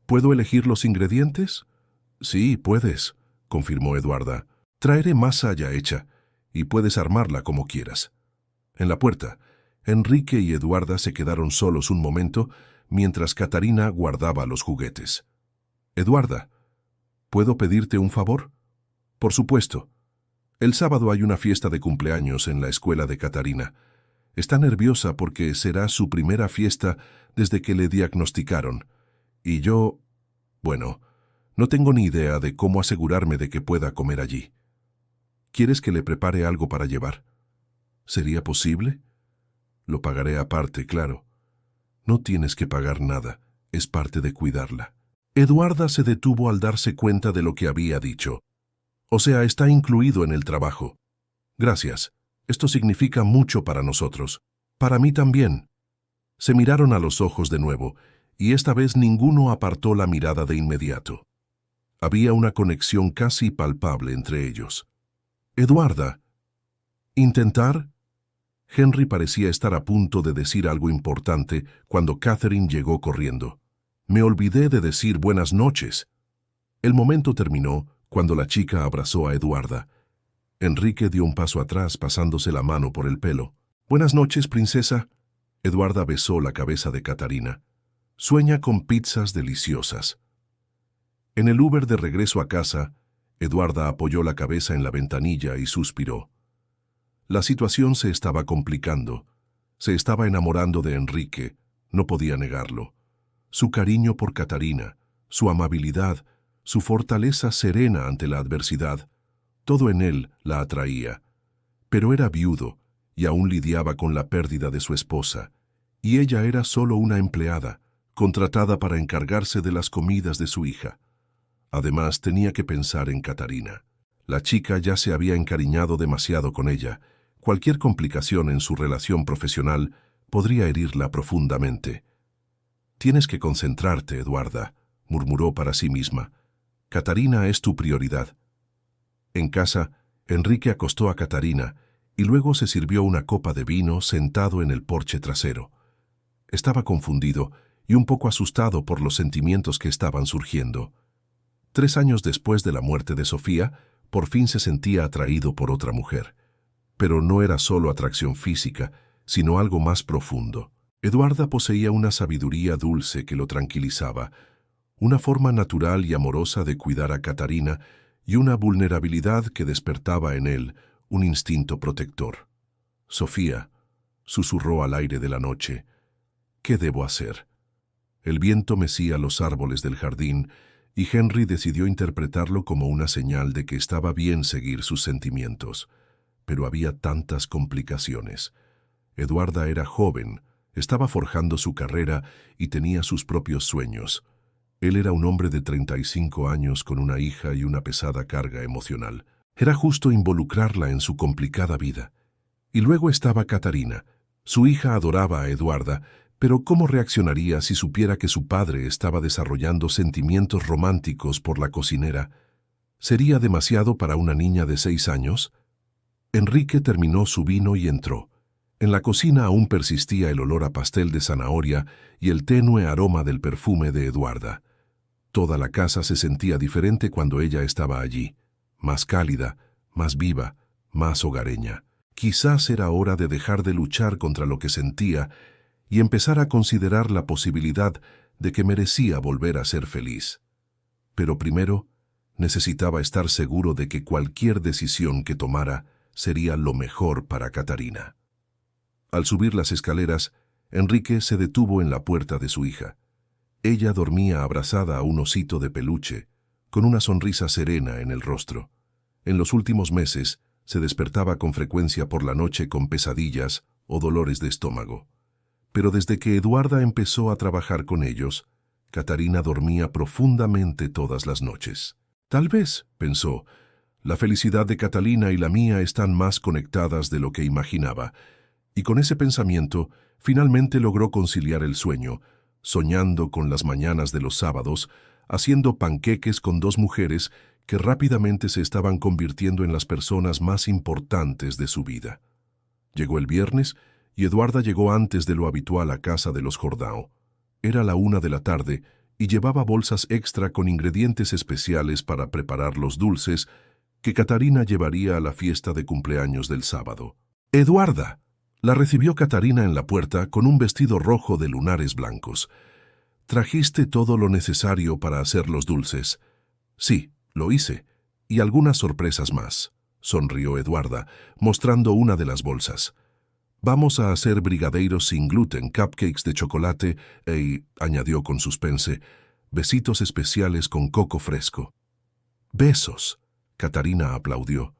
«¿Puedo elegir los ingredientes?». «Sí, puedes», confirmó Eduarda. «Traeré masa ya hecha, y puedes armarla como quieras». En la puerta, Enrique y Eduarda se quedaron solos un momento mientras Catarina guardaba los juguetes. «Eduarda, ¿puedo pedirte un favor?». «Por supuesto. El sábado hay una fiesta de cumpleaños en la escuela de Catarina. Está nerviosa porque será su primera fiesta desde que le diagnosticaron. Y yo, bueno, no tengo ni idea de cómo asegurarme de que pueda comer allí. ¿Quieres que le prepare algo para llevar?». «¿Sería posible?». «Lo pagaré aparte, claro». «No tienes que pagar nada, es parte de cuidarla». Eduarda se detuvo al darse cuenta de lo que había dicho. «O sea, está incluido en el trabajo». «Gracias. Esto significa mucho para nosotros». «Para mí también». Se miraron a los ojos de nuevo, y esta vez ninguno apartó la mirada de inmediato. Había una conexión casi palpable entre ellos. «Eduarda, ¿intentar?». Henry parecía estar a punto de decir algo importante cuando Catherine llegó corriendo. «Me olvidé de decir buenas noches». El momento terminó cuando la chica abrazó a Eduarda. Enrique dio un paso atrás pasándose la mano por el pelo. «Buenas noches, princesa». Eduarda besó la cabeza de Catarina. «Sueña con pizzas deliciosas». En el Uber de regreso a casa, Eduarda apoyó la cabeza en la ventanilla y suspiró. La situación se estaba complicando. Se estaba enamorando de Enrique, no podía negarlo. Su cariño por Catarina, su amabilidad, su fortaleza serena ante la adversidad, todo en él la atraía. pero era viudo y aún lidiaba con la pérdida de su esposa, y ella era solo una empleada, contratada para encargarse de las comidas de su hija. Además, tenía que pensar en Catarina. La chica ya se había encariñado demasiado con ella. Cualquier complicación en su relación profesional podría herirla profundamente. «Tienes que concentrarte, Eduarda», murmuró para sí misma. «Catarina es tu prioridad». En casa, Enrique acostó a Catarina y luego se sirvió una copa de vino sentado en el porche trasero. Estaba confundido y un poco asustado por los sentimientos que estaban surgiendo. 3 años después de la muerte de Sofía, por fin se sentía atraído por otra mujer. Pero no era solo atracción física, sino algo más profundo. Eduarda poseía una sabiduría dulce que lo tranquilizaba, una forma natural y amorosa de cuidar a Catarina y una vulnerabilidad que despertaba en él un instinto protector. «Sofía», susurró al aire de la noche, «¿qué debo hacer?». El viento mecía los árboles del jardín y Henry decidió interpretarlo como una señal de que estaba bien seguir sus sentimientos. Pero había tantas complicaciones. Eduarda era joven, estaba forjando su carrera y tenía sus propios sueños. Él era un hombre de 35 años con una hija y una pesada carga emocional. Era justo involucrarla en su complicada vida. Y luego estaba Catarina. Su hija adoraba a Eduarda, pero ¿cómo reaccionaría si supiera que su padre estaba desarrollando sentimientos románticos por la cocinera? ¿Sería demasiado para una niña de 6 años? Enrique terminó su vino y entró. En la cocina aún persistía el olor a pastel de zanahoria y el tenue aroma del perfume de Eduarda. Toda la casa se sentía diferente cuando ella estaba allí, más cálida, más viva, más hogareña. Quizás era hora de dejar de luchar contra lo que sentía y empezar a considerar la posibilidad de que merecía volver a ser feliz. Pero primero, necesitaba estar seguro de que cualquier decisión que tomara sería lo mejor para Catarina. Al subir las escaleras, Enrique se detuvo en la puerta de su hija. Ella dormía abrazada a un osito de peluche, con una sonrisa serena en el rostro. En los últimos meses, se despertaba con frecuencia por la noche con pesadillas o dolores de estómago. Pero desde que Eduarda empezó a trabajar con ellos, Catarina dormía profundamente todas las noches. Tal vez, pensó, la felicidad de Catalina y la mía están más conectadas de lo que imaginaba, y con ese pensamiento finalmente logró conciliar el sueño, soñando con las mañanas de los sábados, haciendo panqueques con 2 mujeres que rápidamente se estaban convirtiendo en las personas más importantes de su vida. Llegó el viernes y Eduarda llegó antes de lo habitual a casa de los Jordão. Era la 1 de la tarde y llevaba bolsas extra con ingredientes especiales para preparar los dulces que Catarina llevaría a la fiesta de cumpleaños del sábado. «Eduarda», la recibió Catarina en la puerta con un vestido rojo de lunares blancos. «¿Trajiste todo lo necesario para hacer los dulces?» «Sí, lo hice, y algunas sorpresas más», sonrió Eduarda, mostrando una de las bolsas. «Vamos a hacer brigadeiros sin gluten, cupcakes de chocolate y», añadió con suspense, «besitos especiales con coco fresco». «Besos», Catarina aplaudió.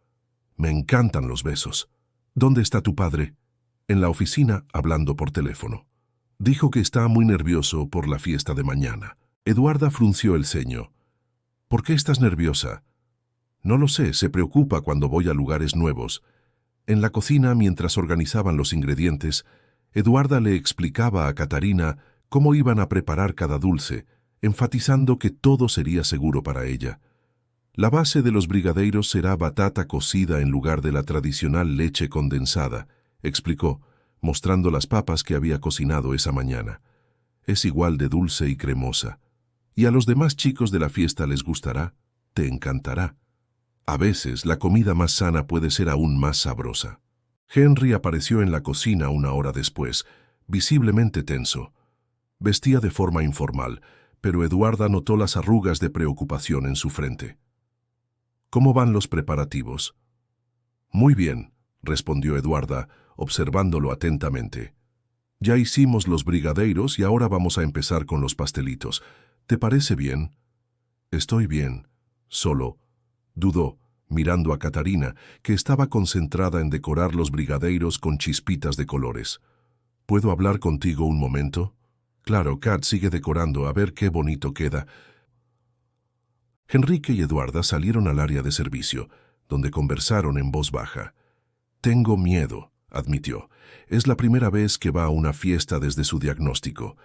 «Me encantan los besos. ¿Dónde está tu padre?» «En la oficina, hablando por teléfono. Dijo que está muy nervioso por la fiesta de mañana». Eduarda frunció el ceño. «¿Por qué estás nerviosa?» «No lo sé, se preocupa cuando voy a lugares nuevos». En la cocina, mientras organizaban los ingredientes, Eduarda le explicaba a Catarina cómo iban a preparar cada dulce, enfatizando que todo sería seguro para ella. «La base de los brigadeiros será batata cocida en lugar de la tradicional leche condensada», explicó, mostrando las papas que había cocinado esa mañana. «Es igual de dulce y cremosa. Y a los demás chicos de la fiesta les gustará, te encantará. A veces la comida más sana puede ser aún más sabrosa». Henry apareció en la cocina 1 hora después, visiblemente tenso. Vestía de forma informal, pero Eduarda notó las arrugas de preocupación en su frente. «¿Cómo van los preparativos?» «Muy bien», respondió Eduarda, observándolo atentamente. «Ya hicimos los brigadeiros y ahora vamos a empezar con los pastelitos. ¿Te parece bien?» «Estoy bien. Solo», dudó, mirando a Catarina, que estaba concentrada en decorar los brigadeiros con chispitas de colores. ¿Puedo hablar contigo un momento? Claro, Kat sigue decorando, a ver qué bonito queda. Enrique y Eduarda salieron al área de servicio, donde conversaron en voz baja. Tengo miedo, admitió. Es la primera vez que va a una fiesta desde su diagnóstico.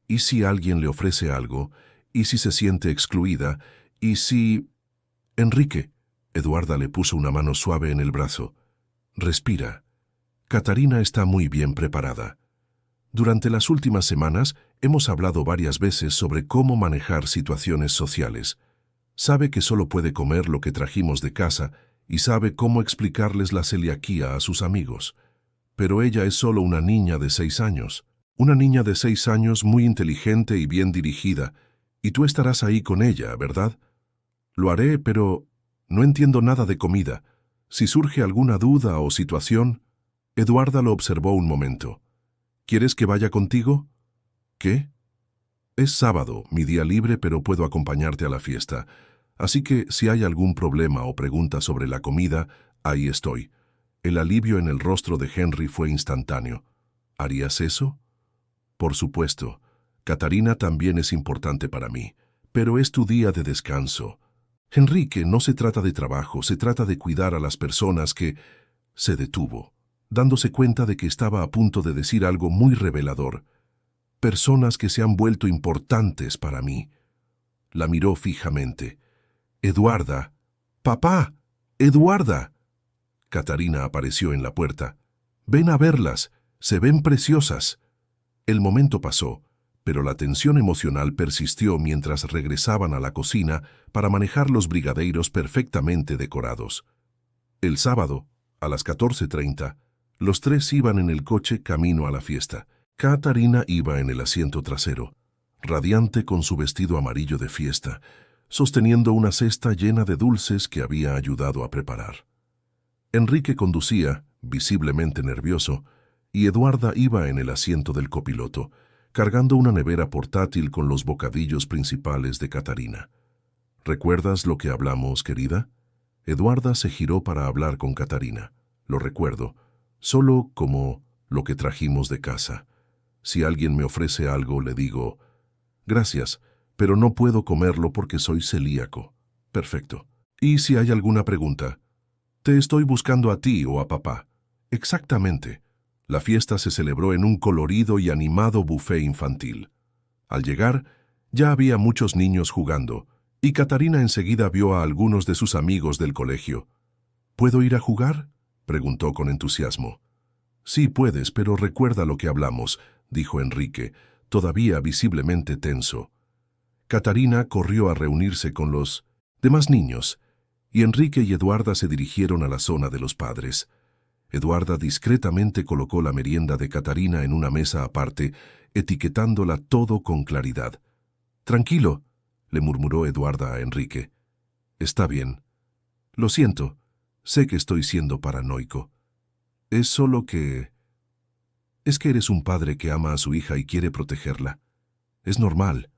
¿Y si alguien le ofrece algo? ¿Y si se siente excluida? ¿Y si... Enrique, Eduarda le puso una mano suave en el brazo. Respira. Catarina está muy bien preparada. Durante las últimas semanas hemos hablado varias veces sobre cómo manejar situaciones sociales. Sabe que solo puede comer lo que trajimos de casa y sabe cómo explicarles la celiaquía a sus amigos. Pero ella es solo una niña de 6 años. Una niña de 6 años muy inteligente y bien dirigida. Y tú estarás ahí con ella, ¿verdad? Lo haré, pero no entiendo nada de comida. Si surge alguna duda o situación... Eduarda lo observó un momento. ¿Quieres que vaya contigo? ¿Qué? Es sábado, mi día libre, pero puedo acompañarte a la fiesta. Así que si hay algún problema o pregunta sobre la comida, ahí estoy. El alivio en el rostro de Henry fue instantáneo. ¿Harías eso? Por supuesto. Catarina también es importante para mí, pero es tu día de descanso. Enrique, no se trata de trabajo, se trata de cuidar a las personas que... Se detuvo, dándose cuenta de que estaba a punto de decir algo muy revelador. Personas que se han vuelto importantes para mí. La miró fijamente. Eduarda. ¡Papá! ¡Eduarda! Catarina apareció en la puerta. Ven a verlas. Se ven preciosas. El momento pasó, pero la tensión emocional persistió mientras regresaban a la cocina para manejar los brigadeiros perfectamente decorados. El sábado, a las 14:30, los tres iban en el coche camino a la fiesta. Catarina iba en el asiento trasero, radiante con su vestido amarillo de fiesta, sosteniendo una cesta llena de dulces que había ayudado a preparar. Enrique conducía, visiblemente nervioso, y Eduarda iba en el asiento del copiloto, cargando una nevera portátil con los bocadillos principales de Catarina. ¿Recuerdas lo que hablamos, querida? Eduarda se giró para hablar con Catarina. Lo recuerdo, solo como lo que trajimos de casa. Si alguien me ofrece algo, le digo, gracias, pero no puedo comerlo porque soy celíaco. Perfecto. ¿Y si hay alguna pregunta? Te estoy buscando a ti o a papá. Exactamente. La fiesta se celebró en un colorido y animado buffet infantil. Al llegar, ya había muchos niños jugando, y Catarina enseguida vio a algunos de sus amigos del colegio. ¿Puedo ir a jugar?, preguntó con entusiasmo. Sí puedes, pero recuerda lo que hablamos, dijo Enrique, todavía visiblemente tenso. Catarina corrió a reunirse con los demás niños, y Enrique y Eduarda se dirigieron a la zona de los padres. Eduarda discretamente colocó la merienda de Catarina en una mesa aparte, etiquetándola todo con claridad. «Tranquilo», le murmuró Eduarda a Enrique. «Está bien. Lo siento, sé que estoy siendo paranoico. Es solo que... Es que eres un padre que ama a su hija y quiere protegerla. Es normal».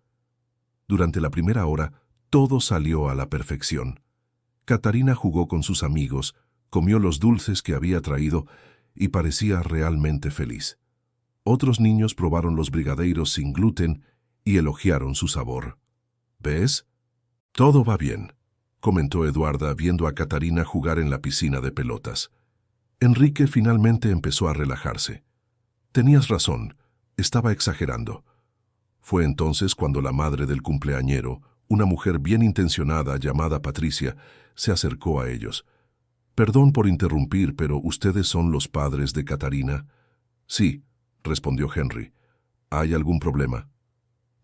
Durante la primera hora, todo salió a la perfección. Catarina jugó con sus amigos, comió los dulces que había traído y parecía realmente feliz. Otros niños probaron los brigadeiros sin gluten y elogiaron su sabor. ¿Ves? Todo va bien, comentó Eduarda viendo a Catarina jugar en la piscina de pelotas. Enrique finalmente empezó a relajarse. Tenías razón, estaba exagerando. Fue entonces cuando la madre del cumpleañero, una mujer bien intencionada llamada Patricia, se acercó a ellos. «Perdón por interrumpir, pero ¿ustedes son los padres de Catarina?» «Sí», respondió Henry. «¿Hay algún problema?»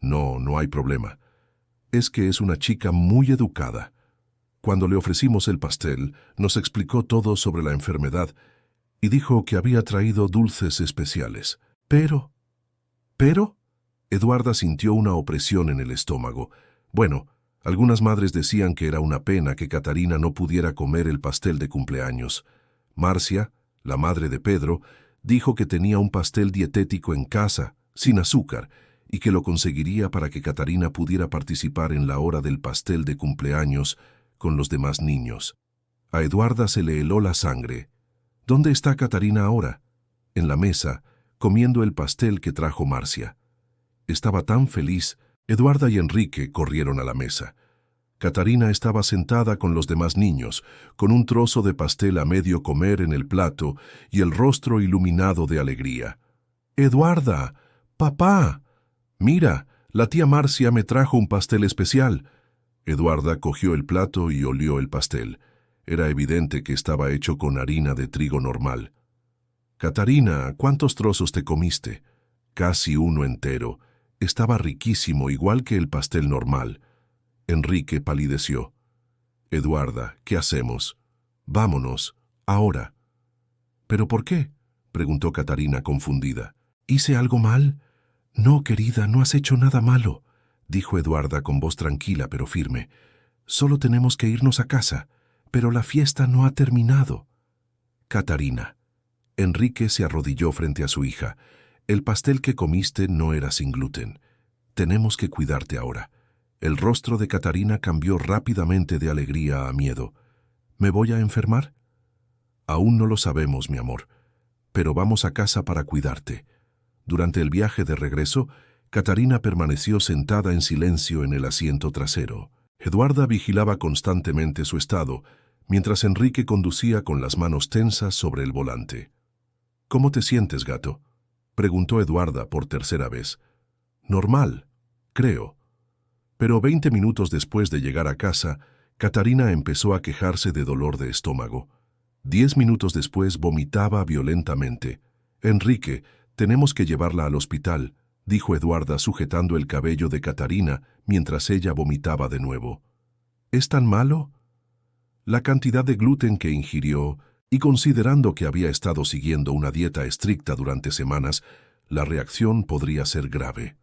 «No, no hay problema. Es que es una chica muy educada. Cuando le ofrecimos el pastel, nos explicó todo sobre la enfermedad y dijo que había traído dulces especiales. Pero... ¿Pero?» Eduarda sintió una opresión en el estómago. Bueno, algunas madres decían que era una pena que Catarina no pudiera comer el pastel de cumpleaños. Marcia, la madre de Pedro, dijo que tenía un pastel dietético en casa, sin azúcar, y que lo conseguiría para que Catarina pudiera participar en la hora del pastel de cumpleaños con los demás niños. A Eduarda se le heló la sangre. ¿Dónde está Catarina ahora? En la mesa, comiendo el pastel que trajo Marcia. Estaba tan feliz. Eduarda y Enrique corrieron a la mesa. Catarina estaba sentada con los demás niños, con un trozo de pastel a medio comer en el plato y el rostro iluminado de alegría. «Eduarda, papá, mira, la tía Marcia me trajo un pastel especial». Eduarda cogió el plato y olió el pastel. Era evidente que estaba hecho con harina de trigo normal. «Catarina, ¿cuántos trozos te comiste?» «Casi uno entero. Estaba riquísimo, igual que el pastel normal». Enrique palideció. «Eduarda, ¿qué hacemos? Vámonos, ahora». «¿Pero por qué?», preguntó Catarina confundida. «¿Hice algo mal?» «No, querida, no has hecho nada malo», dijo Eduarda con voz tranquila pero firme. «Solo tenemos que irnos a casa, pero la fiesta no ha terminado». «Catarina». Enrique se arrodilló frente a su hija. «El pastel que comiste no era sin gluten. Tenemos que cuidarte ahora». El rostro de Catarina cambió rápidamente de alegría a miedo. «¿Me voy a enfermar?» «Aún no lo sabemos, mi amor, pero vamos a casa para cuidarte». Durante el viaje de regreso, Catarina permaneció sentada en silencio en el asiento trasero. Eduarda vigilaba constantemente su estado, mientras Enrique conducía con las manos tensas sobre el volante. «¿Cómo te sientes, gato?», preguntó Eduarda por tercera vez. «Normal, creo». Pero 20 minutos después de llegar a casa, Catarina empezó a quejarse de dolor de estómago. 10 minutos después vomitaba violentamente. «Enrique, tenemos que llevarla al hospital», dijo Eduarda sujetando el cabello de Catarina mientras ella vomitaba de nuevo. «¿Es tan malo?». La cantidad de gluten que ingirió, y considerando que había estado siguiendo una dieta estricta durante semanas, la reacción podría ser grave.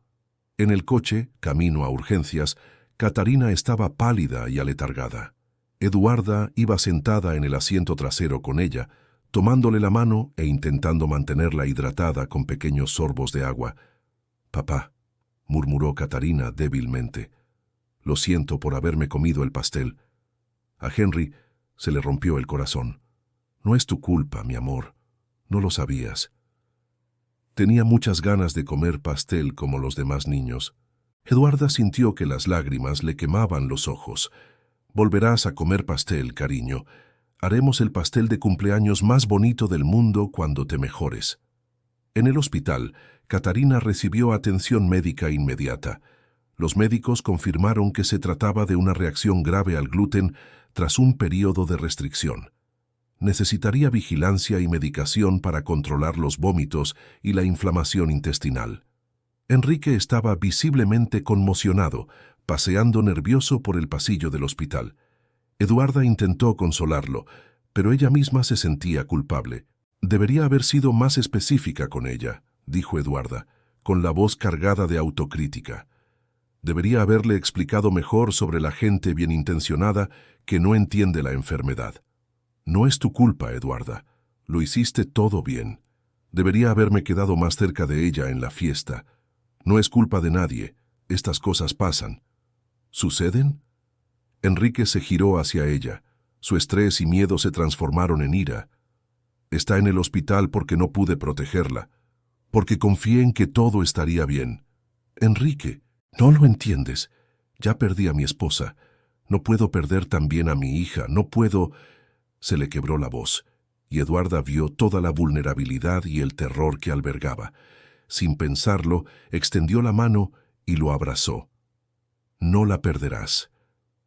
En el coche, camino a urgencias, Catarina estaba pálida y aletargada. Eduarda iba sentada en el asiento trasero con ella, tomándole la mano e intentando mantenerla hidratada con pequeños sorbos de agua. «Papá», murmuró Catarina débilmente, «lo siento por haberme comido el pastel». A Henry se le rompió el corazón. «No es tu culpa, mi amor. No lo sabías». Tenía muchas ganas de comer pastel como los demás niños. Eduarda sintió que las lágrimas le quemaban los ojos. «Volverás a comer pastel, cariño. Haremos el pastel de cumpleaños más bonito del mundo cuando te mejores». En el hospital, Catarina recibió atención médica inmediata. Los médicos confirmaron que se trataba de una reacción grave al gluten tras un periodo de restricción. Necesitaría vigilancia y medicación para controlar los vómitos y la inflamación intestinal. Enrique estaba visiblemente conmocionado, paseando nervioso por el pasillo del hospital. Eduarda intentó consolarlo, pero ella misma se sentía culpable. «Debería haber sido más específica con ella», dijo Eduarda, con la voz cargada de autocrítica. «Debería haberle explicado mejor sobre la gente bien intencionada que no entiende la enfermedad». «No es tu culpa, Eduarda. Lo hiciste todo bien. Debería haberme quedado más cerca de ella en la fiesta. No es culpa de nadie. Estas cosas pasan». «¿Suceden?». Enrique se giró hacia ella. Su estrés y miedo se transformaron en ira. «Está en el hospital porque no pude protegerla, porque confié en que todo estaría bien». «Enrique, no lo entiendes. Ya perdí a mi esposa. No puedo perder también a mi hija. No puedo...». Se le quebró la voz, y Eduarda vio toda la vulnerabilidad y el terror que albergaba. Sin pensarlo, extendió la mano y lo abrazó. «No la perderás.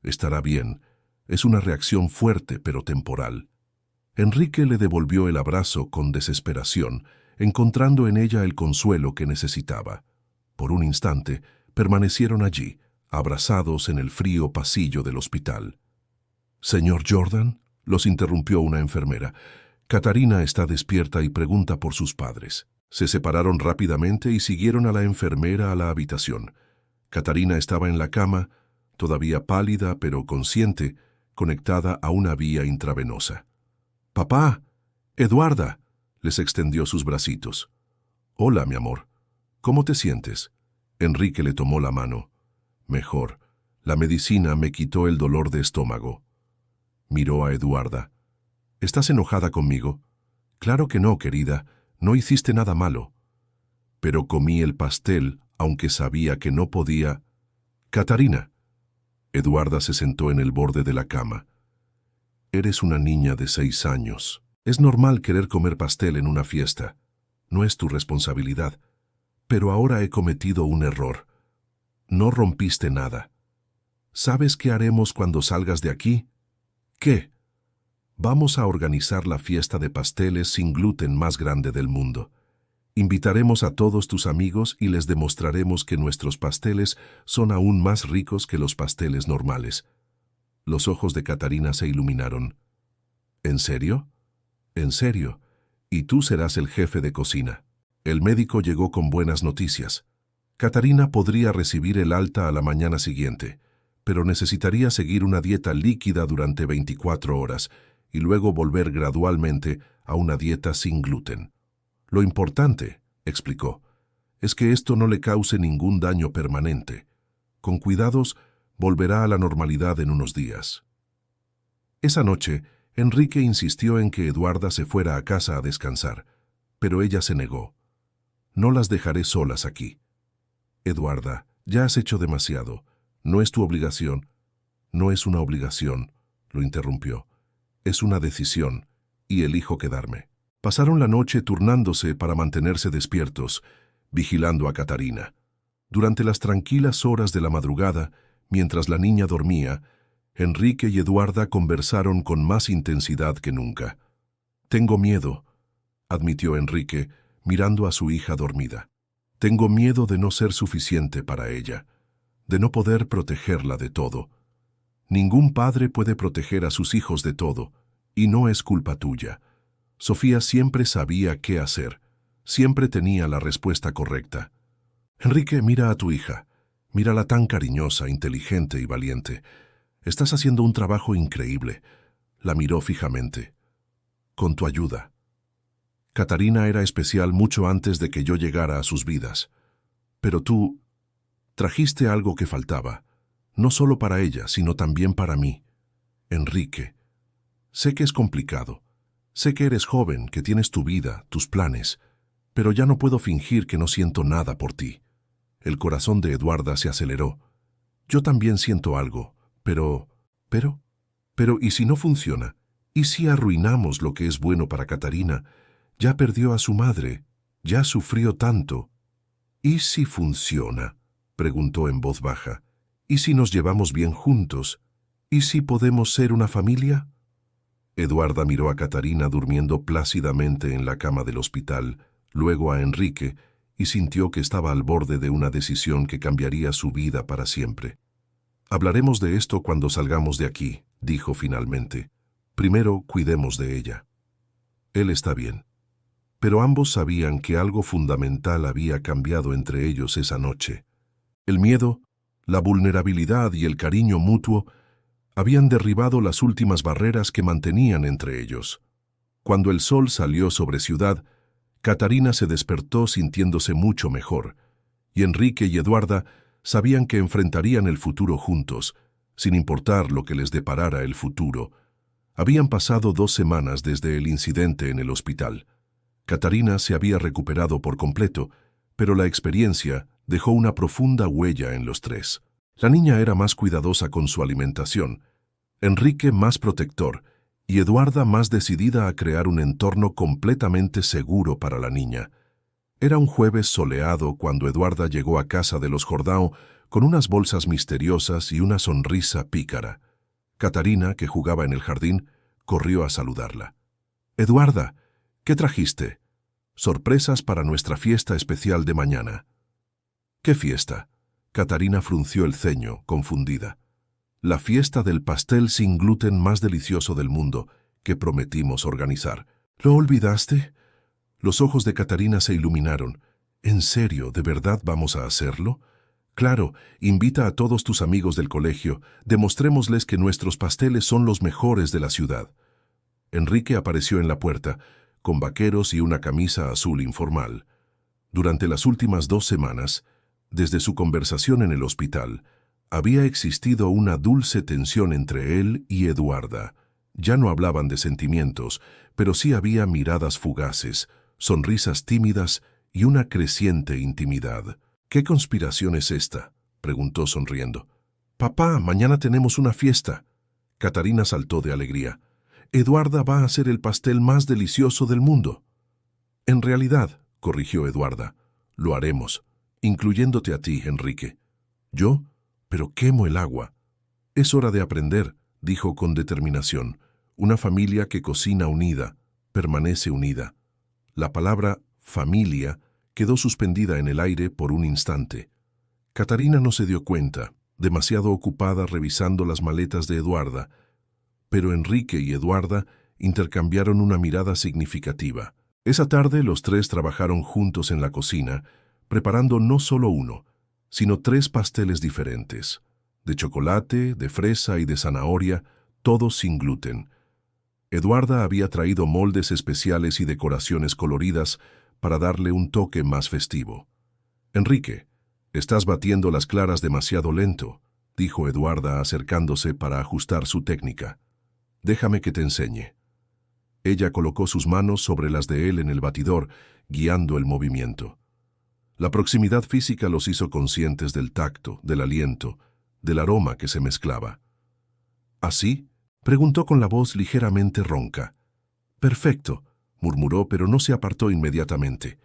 Estará bien. Es una reacción fuerte pero temporal». Enrique le devolvió el abrazo con desesperación, encontrando en ella el consuelo que necesitaba. Por un instante, permanecieron allí, abrazados en el frío pasillo del hospital. «Señor Jordan», los interrumpió una enfermera. «Catarina está despierta y pregunta por sus padres». Se separaron rápidamente y siguieron a la enfermera a la habitación. Catarina estaba en la cama, todavía pálida pero consciente, conectada a una vía intravenosa. «Papá, Eduarda», les extendió sus bracitos. «Hola, mi amor. ¿Cómo te sientes?». Enrique le tomó la mano. «Mejor. La medicina me quitó el dolor de estómago». Miró a Eduarda. ¿Estás enojada conmigo? Claro que no, querida. No hiciste nada malo. Pero comí el pastel, aunque sabía que no podía. Catarina. Eduarda se sentó en el borde de la cama. Eres una niña de 6 años. Es normal querer comer pastel en una fiesta. No es tu responsabilidad. Pero ahora he cometido un error. No rompiste nada. ¿Sabes qué haremos cuando salgas de aquí? ¿Qué? Vamos a organizar la fiesta de pasteles sin gluten más grande del mundo. Invitaremos a todos tus amigos y les demostraremos que nuestros pasteles son aún más ricos que los pasteles normales. Los ojos de Catarina se iluminaron. ¿En serio? En serio. Y tú serás el jefe de cocina. El médico llegó con buenas noticias. Catarina podría recibir el alta a la mañana siguiente, pero necesitaría seguir una dieta líquida durante 24 horas y luego volver gradualmente a una dieta sin gluten. Lo importante, explicó, es que esto no le cause ningún daño permanente. Con cuidados, volverá a la normalidad en unos días. Esa noche, Enrique insistió en que Eduarda se fuera a casa a descansar, pero ella se negó. No las dejaré solas aquí. Eduarda, ya has hecho demasiado. No es tu obligación. No es una obligación, lo interrumpió. Es una decisión, y elijo quedarme. Pasaron la noche turnándose para mantenerse despiertos, vigilando a Catarina. Durante las tranquilas horas de la madrugada, mientras la niña dormía, Enrique y Eduarda conversaron con más intensidad que nunca. Tengo miedo, admitió Enrique, mirando a su hija dormida. Tengo miedo de no ser suficiente para ella, de no poder protegerla de todo. Ningún padre puede proteger a sus hijos de todo, y no es culpa tuya. Sofía siempre sabía qué hacer, siempre tenía la respuesta correcta. Enrique, mira a tu hija. Mírala tan cariñosa, inteligente y valiente. Estás haciendo un trabajo increíble. La miró fijamente. Con tu ayuda. Catarina era especial mucho antes de que yo llegara a sus vidas. Pero tú trajiste algo que faltaba, no solo para ella, sino también para mí. Enrique, sé que es complicado. Sé que eres joven, que tienes tu vida, tus planes, pero ya no puedo fingir que no siento nada por ti. El corazón de Eduarda se aceleró. Yo también siento algo, pero, ¿y si no funciona? ¿Y si arruinamos lo que es bueno para Catarina? Ya perdió a su madre, ya sufrió tanto. ¿Y si funciona?, preguntó en voz baja. ¿Y si nos llevamos bien juntos? ¿Y si podemos ser una familia? Eduarda miró a Catarina durmiendo plácidamente en la cama del hospital, luego a Enrique, y sintió que estaba al borde de una decisión que cambiaría su vida para siempre. Hablaremos de esto cuando salgamos de aquí, dijo finalmente. Primero cuidemos de ella. Él está bien. Pero ambos sabían que algo fundamental había cambiado entre ellos esa noche. El miedo, la vulnerabilidad y el cariño mutuo habían derribado las últimas barreras que mantenían entre ellos. Cuando el sol salió sobre Ciudad, Catarina se despertó sintiéndose mucho mejor, y Enrique y Eduarda sabían que enfrentarían el futuro juntos, sin importar lo que les deparara el futuro. Habían pasado 2 semanas desde el incidente en el hospital. Catarina se había recuperado por completo, pero la experiencia dejó una profunda huella en los tres. La niña era más cuidadosa con su alimentación, Enrique más protector y Eduarda más decidida a crear un entorno completamente seguro para la niña. Era un jueves soleado cuando Eduarda llegó a casa de los Jordão con unas bolsas misteriosas y una sonrisa pícara. Catarina, que jugaba en el jardín, corrió a saludarla. «Eduarda, ¿qué trajiste?» «Sorpresas para nuestra fiesta especial de mañana». «¿Qué fiesta?» Catarina frunció el ceño, confundida. «La fiesta del pastel sin gluten más delicioso del mundo que prometimos organizar». «¿Lo olvidaste?» Los ojos de Catarina se iluminaron. «¿En serio, de verdad vamos a hacerlo?» «Claro, invita a todos tus amigos del colegio. Demostrémosles que nuestros pasteles son los mejores de la ciudad». Enrique apareció en la puerta, con vaqueros y una camisa azul informal. Durante las últimas 2 semanas, desde su conversación en el hospital, había existido una dulce tensión entre él y Eduarda, Ya no hablaban de sentimientos, pero sí había miradas fugaces, sonrisas tímidas y una creciente intimidad. ¿Qué conspiración es esta?, preguntó sonriendo. Papá, mañana tenemos una fiesta. Catarina saltó de alegría. Eduarda va a hacer el pastel más delicioso del mundo. En realidad, corrigió Eduarda, lo haremos, incluyéndote a ti, Enrique. ¿Yo? Pero quemo el agua. Es hora de aprender, dijo con determinación. Una familia que cocina unida, permanece unida. La palabra familia quedó suspendida en el aire por un instante. Catarina no se dio cuenta, demasiado ocupada revisando las maletas de Eduarda, pero Enrique y Eduarda intercambiaron una mirada significativa. Esa tarde los tres trabajaron juntos en la cocina, preparando no solo uno, sino 3 pasteles diferentes, de chocolate, de fresa y de zanahoria, todos sin gluten. Eduarda había traído moldes especiales y decoraciones coloridas para darle un toque más festivo. Enrique, estás batiendo las claras demasiado lento, dijo Eduarda acercándose para ajustar su técnica. Déjame que te enseñe. Ella colocó sus manos sobre las de él en el batidor, guiando el movimiento. La proximidad física los hizo conscientes del tacto, del aliento, del aroma que se mezclaba. ¿Así?, preguntó con la voz ligeramente ronca. Perfecto, murmuró, pero no se apartó inmediatamente.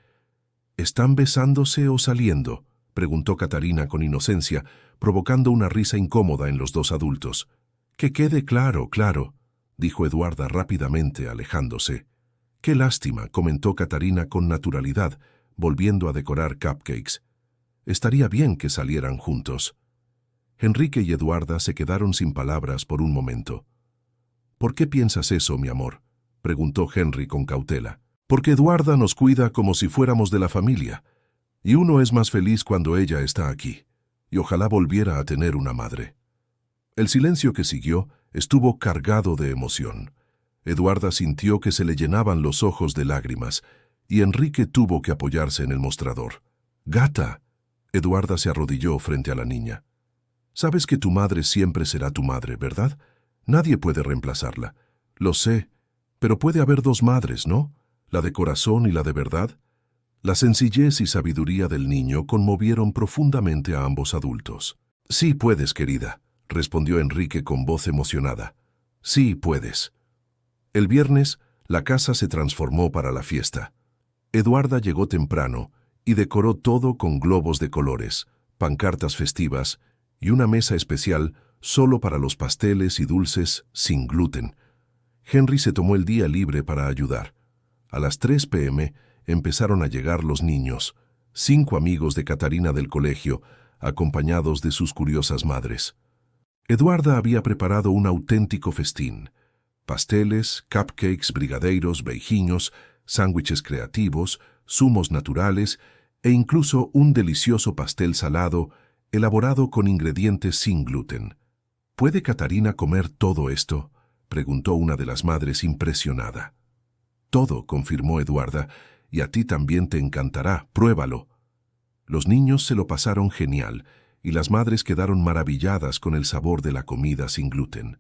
¿Están besándose o saliendo?, preguntó Catarina con inocencia, provocando una risa incómoda en los dos adultos. Que quede claro, claro, dijo Eduarda rápidamente, alejándose. Qué lástima, comentó Catarina con naturalidad, volviendo a decorar cupcakes. Estaría bien que salieran juntos. Enrique y Eduarda se quedaron sin palabras por un momento. ¿Por qué piensas eso, mi amor?, preguntó Henry con cautela. Porque Eduarda nos cuida como si fuéramos de la familia, y uno es más feliz cuando ella está aquí, y ojalá volviera a tener una madre. El silencio que siguió estuvo cargado de emoción. Eduarda sintió que se le llenaban los ojos de lágrimas, y Enrique tuvo que apoyarse en el mostrador. «Gata», Eduarda se arrodilló frente a la niña. «Sabes que tu madre siempre será tu madre, ¿verdad? Nadie puede reemplazarla. Lo sé, pero puede haber 2 madres, ¿no? La de corazón y la de verdad». La sencillez y sabiduría del niño conmovieron profundamente a ambos adultos. «Sí puedes, querida», respondió Enrique con voz emocionada. «Sí puedes». El viernes, la casa se transformó para la fiesta. Eduarda llegó temprano y decoró todo con globos de colores, pancartas festivas y una mesa especial solo para los pasteles y dulces sin gluten. Henry se tomó el día libre para ayudar. A las 3 p.m. empezaron a llegar los niños, 5 amigos de Catarina del colegio, acompañados de sus curiosas madres. Eduarda había preparado un auténtico festín. Pasteles, cupcakes, brigadeiros, beijiños, sándwiches creativos, zumos naturales e incluso un delicioso pastel salado elaborado con ingredientes sin gluten. ¿Puede Catarina comer todo esto?, preguntó una de las madres impresionada. Todo, confirmó Eduarda, y a ti también te encantará, pruébalo. Los niños se lo pasaron genial, y las madres quedaron maravilladas con el sabor de la comida sin gluten.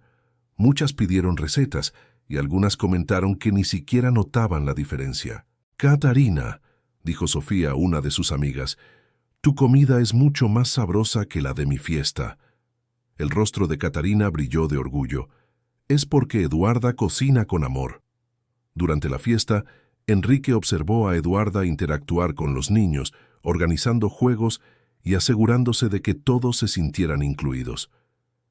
Muchas pidieron recetas, y algunas comentaron que ni siquiera notaban la diferencia. «Catarina», dijo Sofía, una de sus amigas, «tu comida es mucho más sabrosa que la de mi fiesta». El rostro de Catarina brilló de orgullo. Es porque Eduarda cocina con amor. Durante la fiesta, Enrique observó a Eduarda interactuar con los niños, organizando juegos y asegurándose de que todos se sintieran incluidos.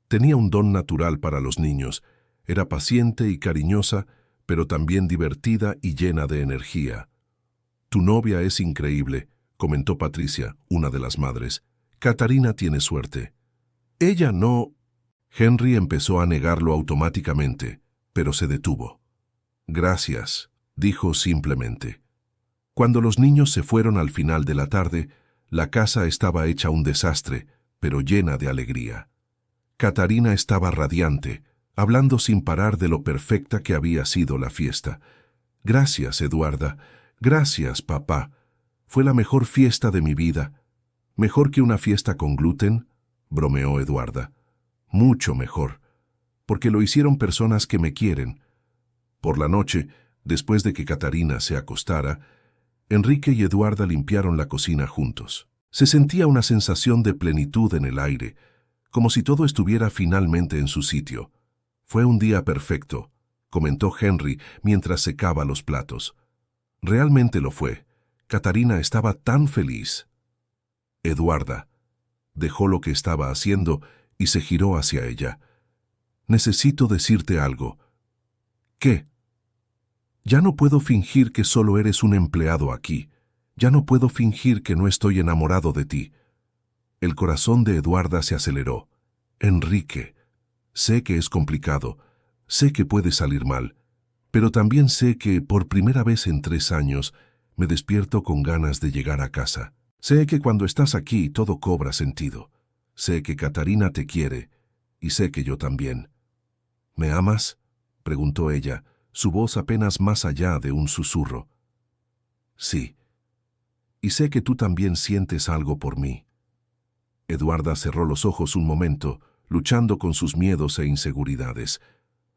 Tenía un don natural para los niños. Era paciente y cariñosa, pero también divertida y llena de energía. «Tu novia es increíble», comentó Patricia, una de las madres. «Catarina tiene suerte». «Ella no...» Henry empezó a negarlo automáticamente, pero se detuvo. «Gracias», dijo simplemente. Cuando los niños se fueron al final de la tarde, la casa estaba hecha un desastre, pero llena de alegría. Catarina estaba radiante, hablando sin parar de lo perfecta que había sido la fiesta. «Gracias, Eduarda. Gracias, papá. Fue la mejor fiesta de mi vida». «¿Mejor que una fiesta con gluten?», bromeó Eduarda. «Mucho mejor». porque lo hicieron personas que me quieren. Por la noche, después de que Catarina se acostara, Enrique y Eduarda limpiaron la cocina juntos. Se sentía una sensación de plenitud en el aire, como si todo estuviera finalmente en su sitio. Fue un día perfecto, comentó Henry mientras secaba los platos. Realmente lo fue. Catarina estaba tan feliz. Eduarda dejó lo que estaba haciendo y se giró hacia ella. Necesito decirte algo. ¿Qué? Ya no puedo fingir que solo eres un empleado aquí. Ya no puedo fingir que no estoy enamorado de ti. El corazón de Eduarda se aceleró. Enrique, sé que es complicado, sé que puede salir mal, pero también sé que por primera vez en 3 años me despierto con ganas de llegar a casa. Sé que cuando estás aquí todo cobra sentido. Sé que Catarina te quiere y sé que yo también. ¿Me amas?, preguntó ella, su voz apenas más allá de un susurro. Sí. Y sé que tú también sientes algo por mí. Eduarda cerró los ojos un momento, luchando con sus miedos e inseguridades.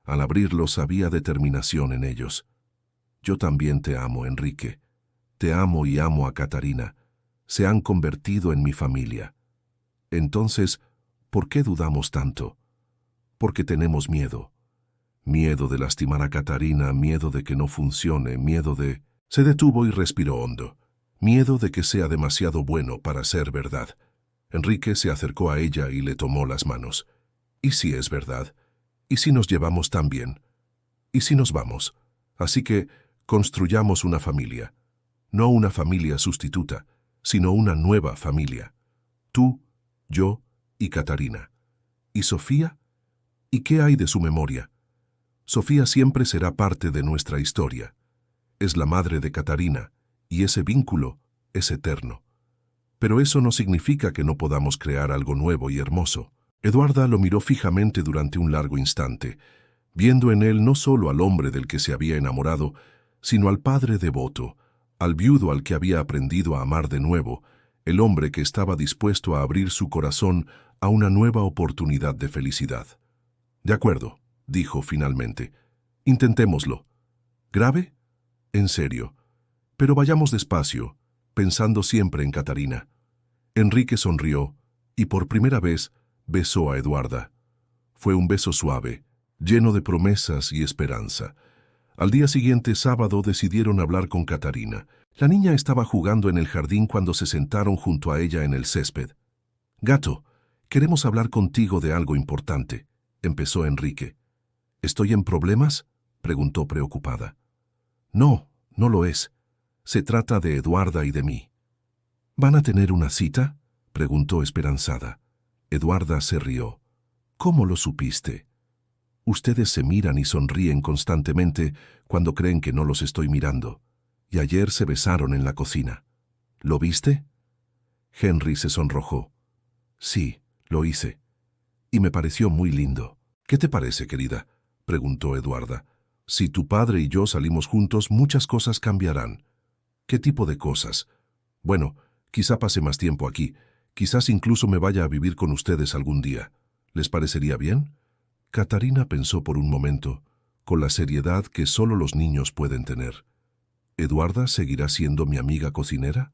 Al abrirlos había determinación en ellos. Yo también te amo, Enrique. Te amo y amo a Catarina. Se han convertido en mi familia. Entonces, ¿por qué dudamos tanto? Porque tenemos miedo. Miedo de lastimar a Catarina, miedo de que no funcione, miedo de... Se detuvo y respiró hondo. Miedo de que sea demasiado bueno para ser verdad. Enrique se acercó a ella y le tomó las manos. ¿Y si es verdad? ¿Y si nos llevamos tan bien? ¿Y si nos vamos? Así que construyamos una familia. No una familia sustituta, sino una nueva familia. Tú, yo y Catarina. ¿Y Sofía? ¿Y qué hay de su memoria? Sofía siempre será parte de nuestra historia. Es la madre de Catarina, y ese vínculo es eterno. Pero eso no significa que no podamos crear algo nuevo y hermoso. Eduarda lo miró fijamente durante un largo instante, viendo en él no solo al hombre del que se había enamorado, sino al padre devoto, al viudo al que había aprendido a amar de nuevo, el hombre que estaba dispuesto a abrir su corazón a una nueva oportunidad de felicidad. De acuerdo, dijo finalmente. Intentémoslo. ¿Grave? En serio. Pero vayamos despacio, pensando siempre en Catarina. Enrique sonrió y por primera vez besó a Eduarda. Fue un beso suave, lleno de promesas y esperanza. Al día siguiente, sábado, decidieron hablar con Catarina. La niña estaba jugando en el jardín cuando se sentaron junto a ella en el césped. «Gato, queremos hablar contigo de algo importante», empezó Enrique. «¿Estoy en problemas?», preguntó preocupada. «No, no lo es. Se trata de Eduarda y de mí». «¿Van a tener una cita?», preguntó esperanzada. Eduarda se rió. «¿Cómo lo supiste?». «Ustedes se miran y sonríen constantemente cuando creen que no los estoy mirando. Y ayer se besaron en la cocina. ¿Lo viste?». Henry se sonrojó. «Sí, lo hice. Y me pareció muy lindo». «¿Qué te parece, querida?», preguntó Eduarda. «Si tu padre y yo salimos juntos, muchas cosas cambiarán». «¿Qué tipo de cosas?». «Bueno, quizá pase más tiempo aquí. Quizás incluso me vaya a vivir con ustedes algún día. ¿Les parecería bien?». Catarina pensó por un momento, con la seriedad que solo los niños pueden tener. «¿Eduarda seguirá siendo mi amiga cocinera?».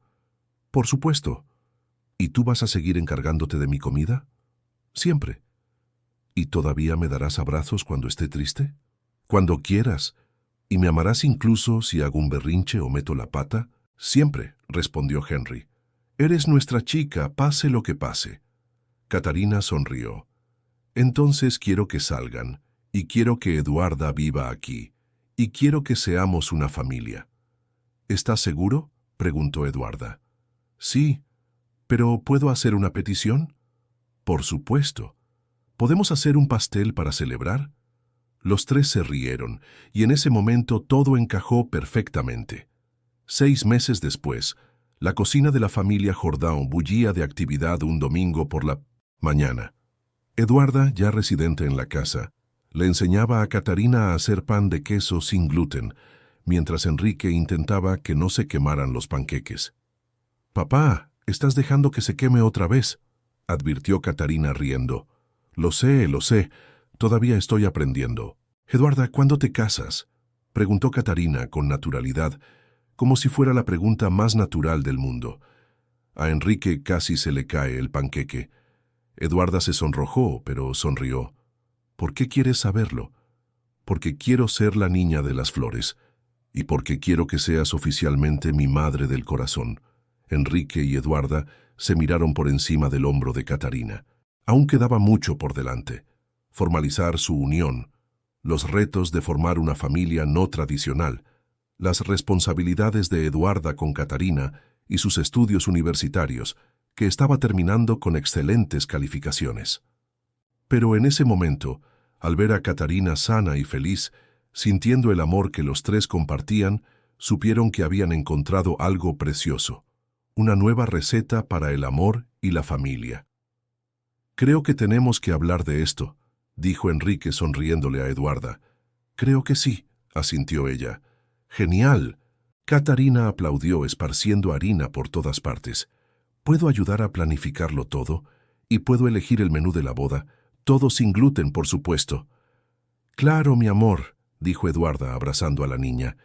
«Por supuesto». «¿Y tú vas a seguir encargándote de mi comida?». «Siempre». «¿Y todavía me darás abrazos cuando esté triste?». «Cuando quieras». «¿Y me amarás incluso si hago un berrinche o meto la pata?». «Siempre», respondió Henry. «Eres nuestra chica, pase lo que pase». Catarina sonrió. «Entonces quiero que salgan, y quiero que Eduarda viva aquí, y quiero que seamos una familia». «¿Estás seguro?», preguntó Eduarda. «Sí, pero ¿puedo hacer una petición?». «Por supuesto. ¿Podemos hacer un pastel para celebrar?». Los tres se rieron, y en ese momento todo encajó perfectamente. 6 meses después, la cocina de la familia Jordan bullía de actividad un domingo por la mañana. Eduarda, ya residente en la casa, le enseñaba a Catarina a hacer pan de queso sin gluten, mientras Enrique intentaba que no se quemaran los panqueques. «Papá, estás dejando que se queme otra vez», advirtió Catarina riendo. Lo sé, Todavía estoy aprendiendo. Eduarda, ¿cuándo te casas? Preguntó Catarina con naturalidad, como si fuera la pregunta más natural del mundo. A Enrique casi se le cae el panqueque. Eduarda se sonrojó, pero sonrió. ¿Por qué quieres saberlo? Porque quiero ser la niña de las flores, y porque quiero que seas oficialmente mi madre del corazón. Enrique y Eduarda se miraron por encima del hombro de Catarina. Aún quedaba mucho por delante. Formalizar su unión, los retos de formar una familia no tradicional, las responsabilidades de Eduarda con Catarina y sus estudios universitarios, que estaba terminando con excelentes calificaciones. Pero en ese momento, al ver a Catarina sana y feliz, sintiendo el amor que los tres compartían, supieron que habían encontrado algo precioso, una nueva receta para el amor y la familia. «Creo que tenemos que hablar de esto», dijo Enrique sonriéndole a Eduarda. «Creo que sí», asintió ella. «Genial». Catarina aplaudió esparciendo harina por todas partes. «¿Puedo ayudar a planificarlo todo? ¿Y puedo elegir el menú de la boda? Todo sin gluten, por supuesto». «Claro, mi amor», dijo Eduarda abrazando a la niña.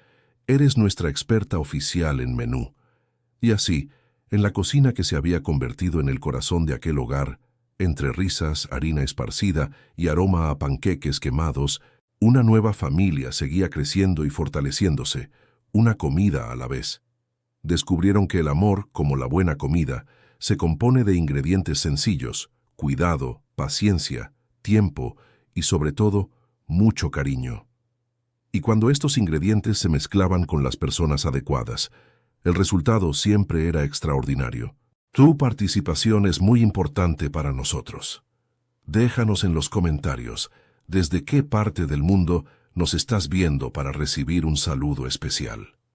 «Eres nuestra experta oficial en menú». Y así, en la cocina que se había convertido en el corazón de aquel hogar, entre risas, harina esparcida y aroma a panqueques quemados, una nueva familia seguía creciendo y fortaleciéndose, una comida a la vez. Descubrieron que el amor, como la buena comida, se compone de ingredientes sencillos, cuidado, paciencia, tiempo y, sobre todo, mucho cariño. Y cuando estos ingredientes se mezclaban con las personas adecuadas, el resultado siempre era extraordinario. Tu participación es muy importante para nosotros. Déjanos en los comentarios desde qué parte del mundo nos estás viendo para recibir un saludo especial.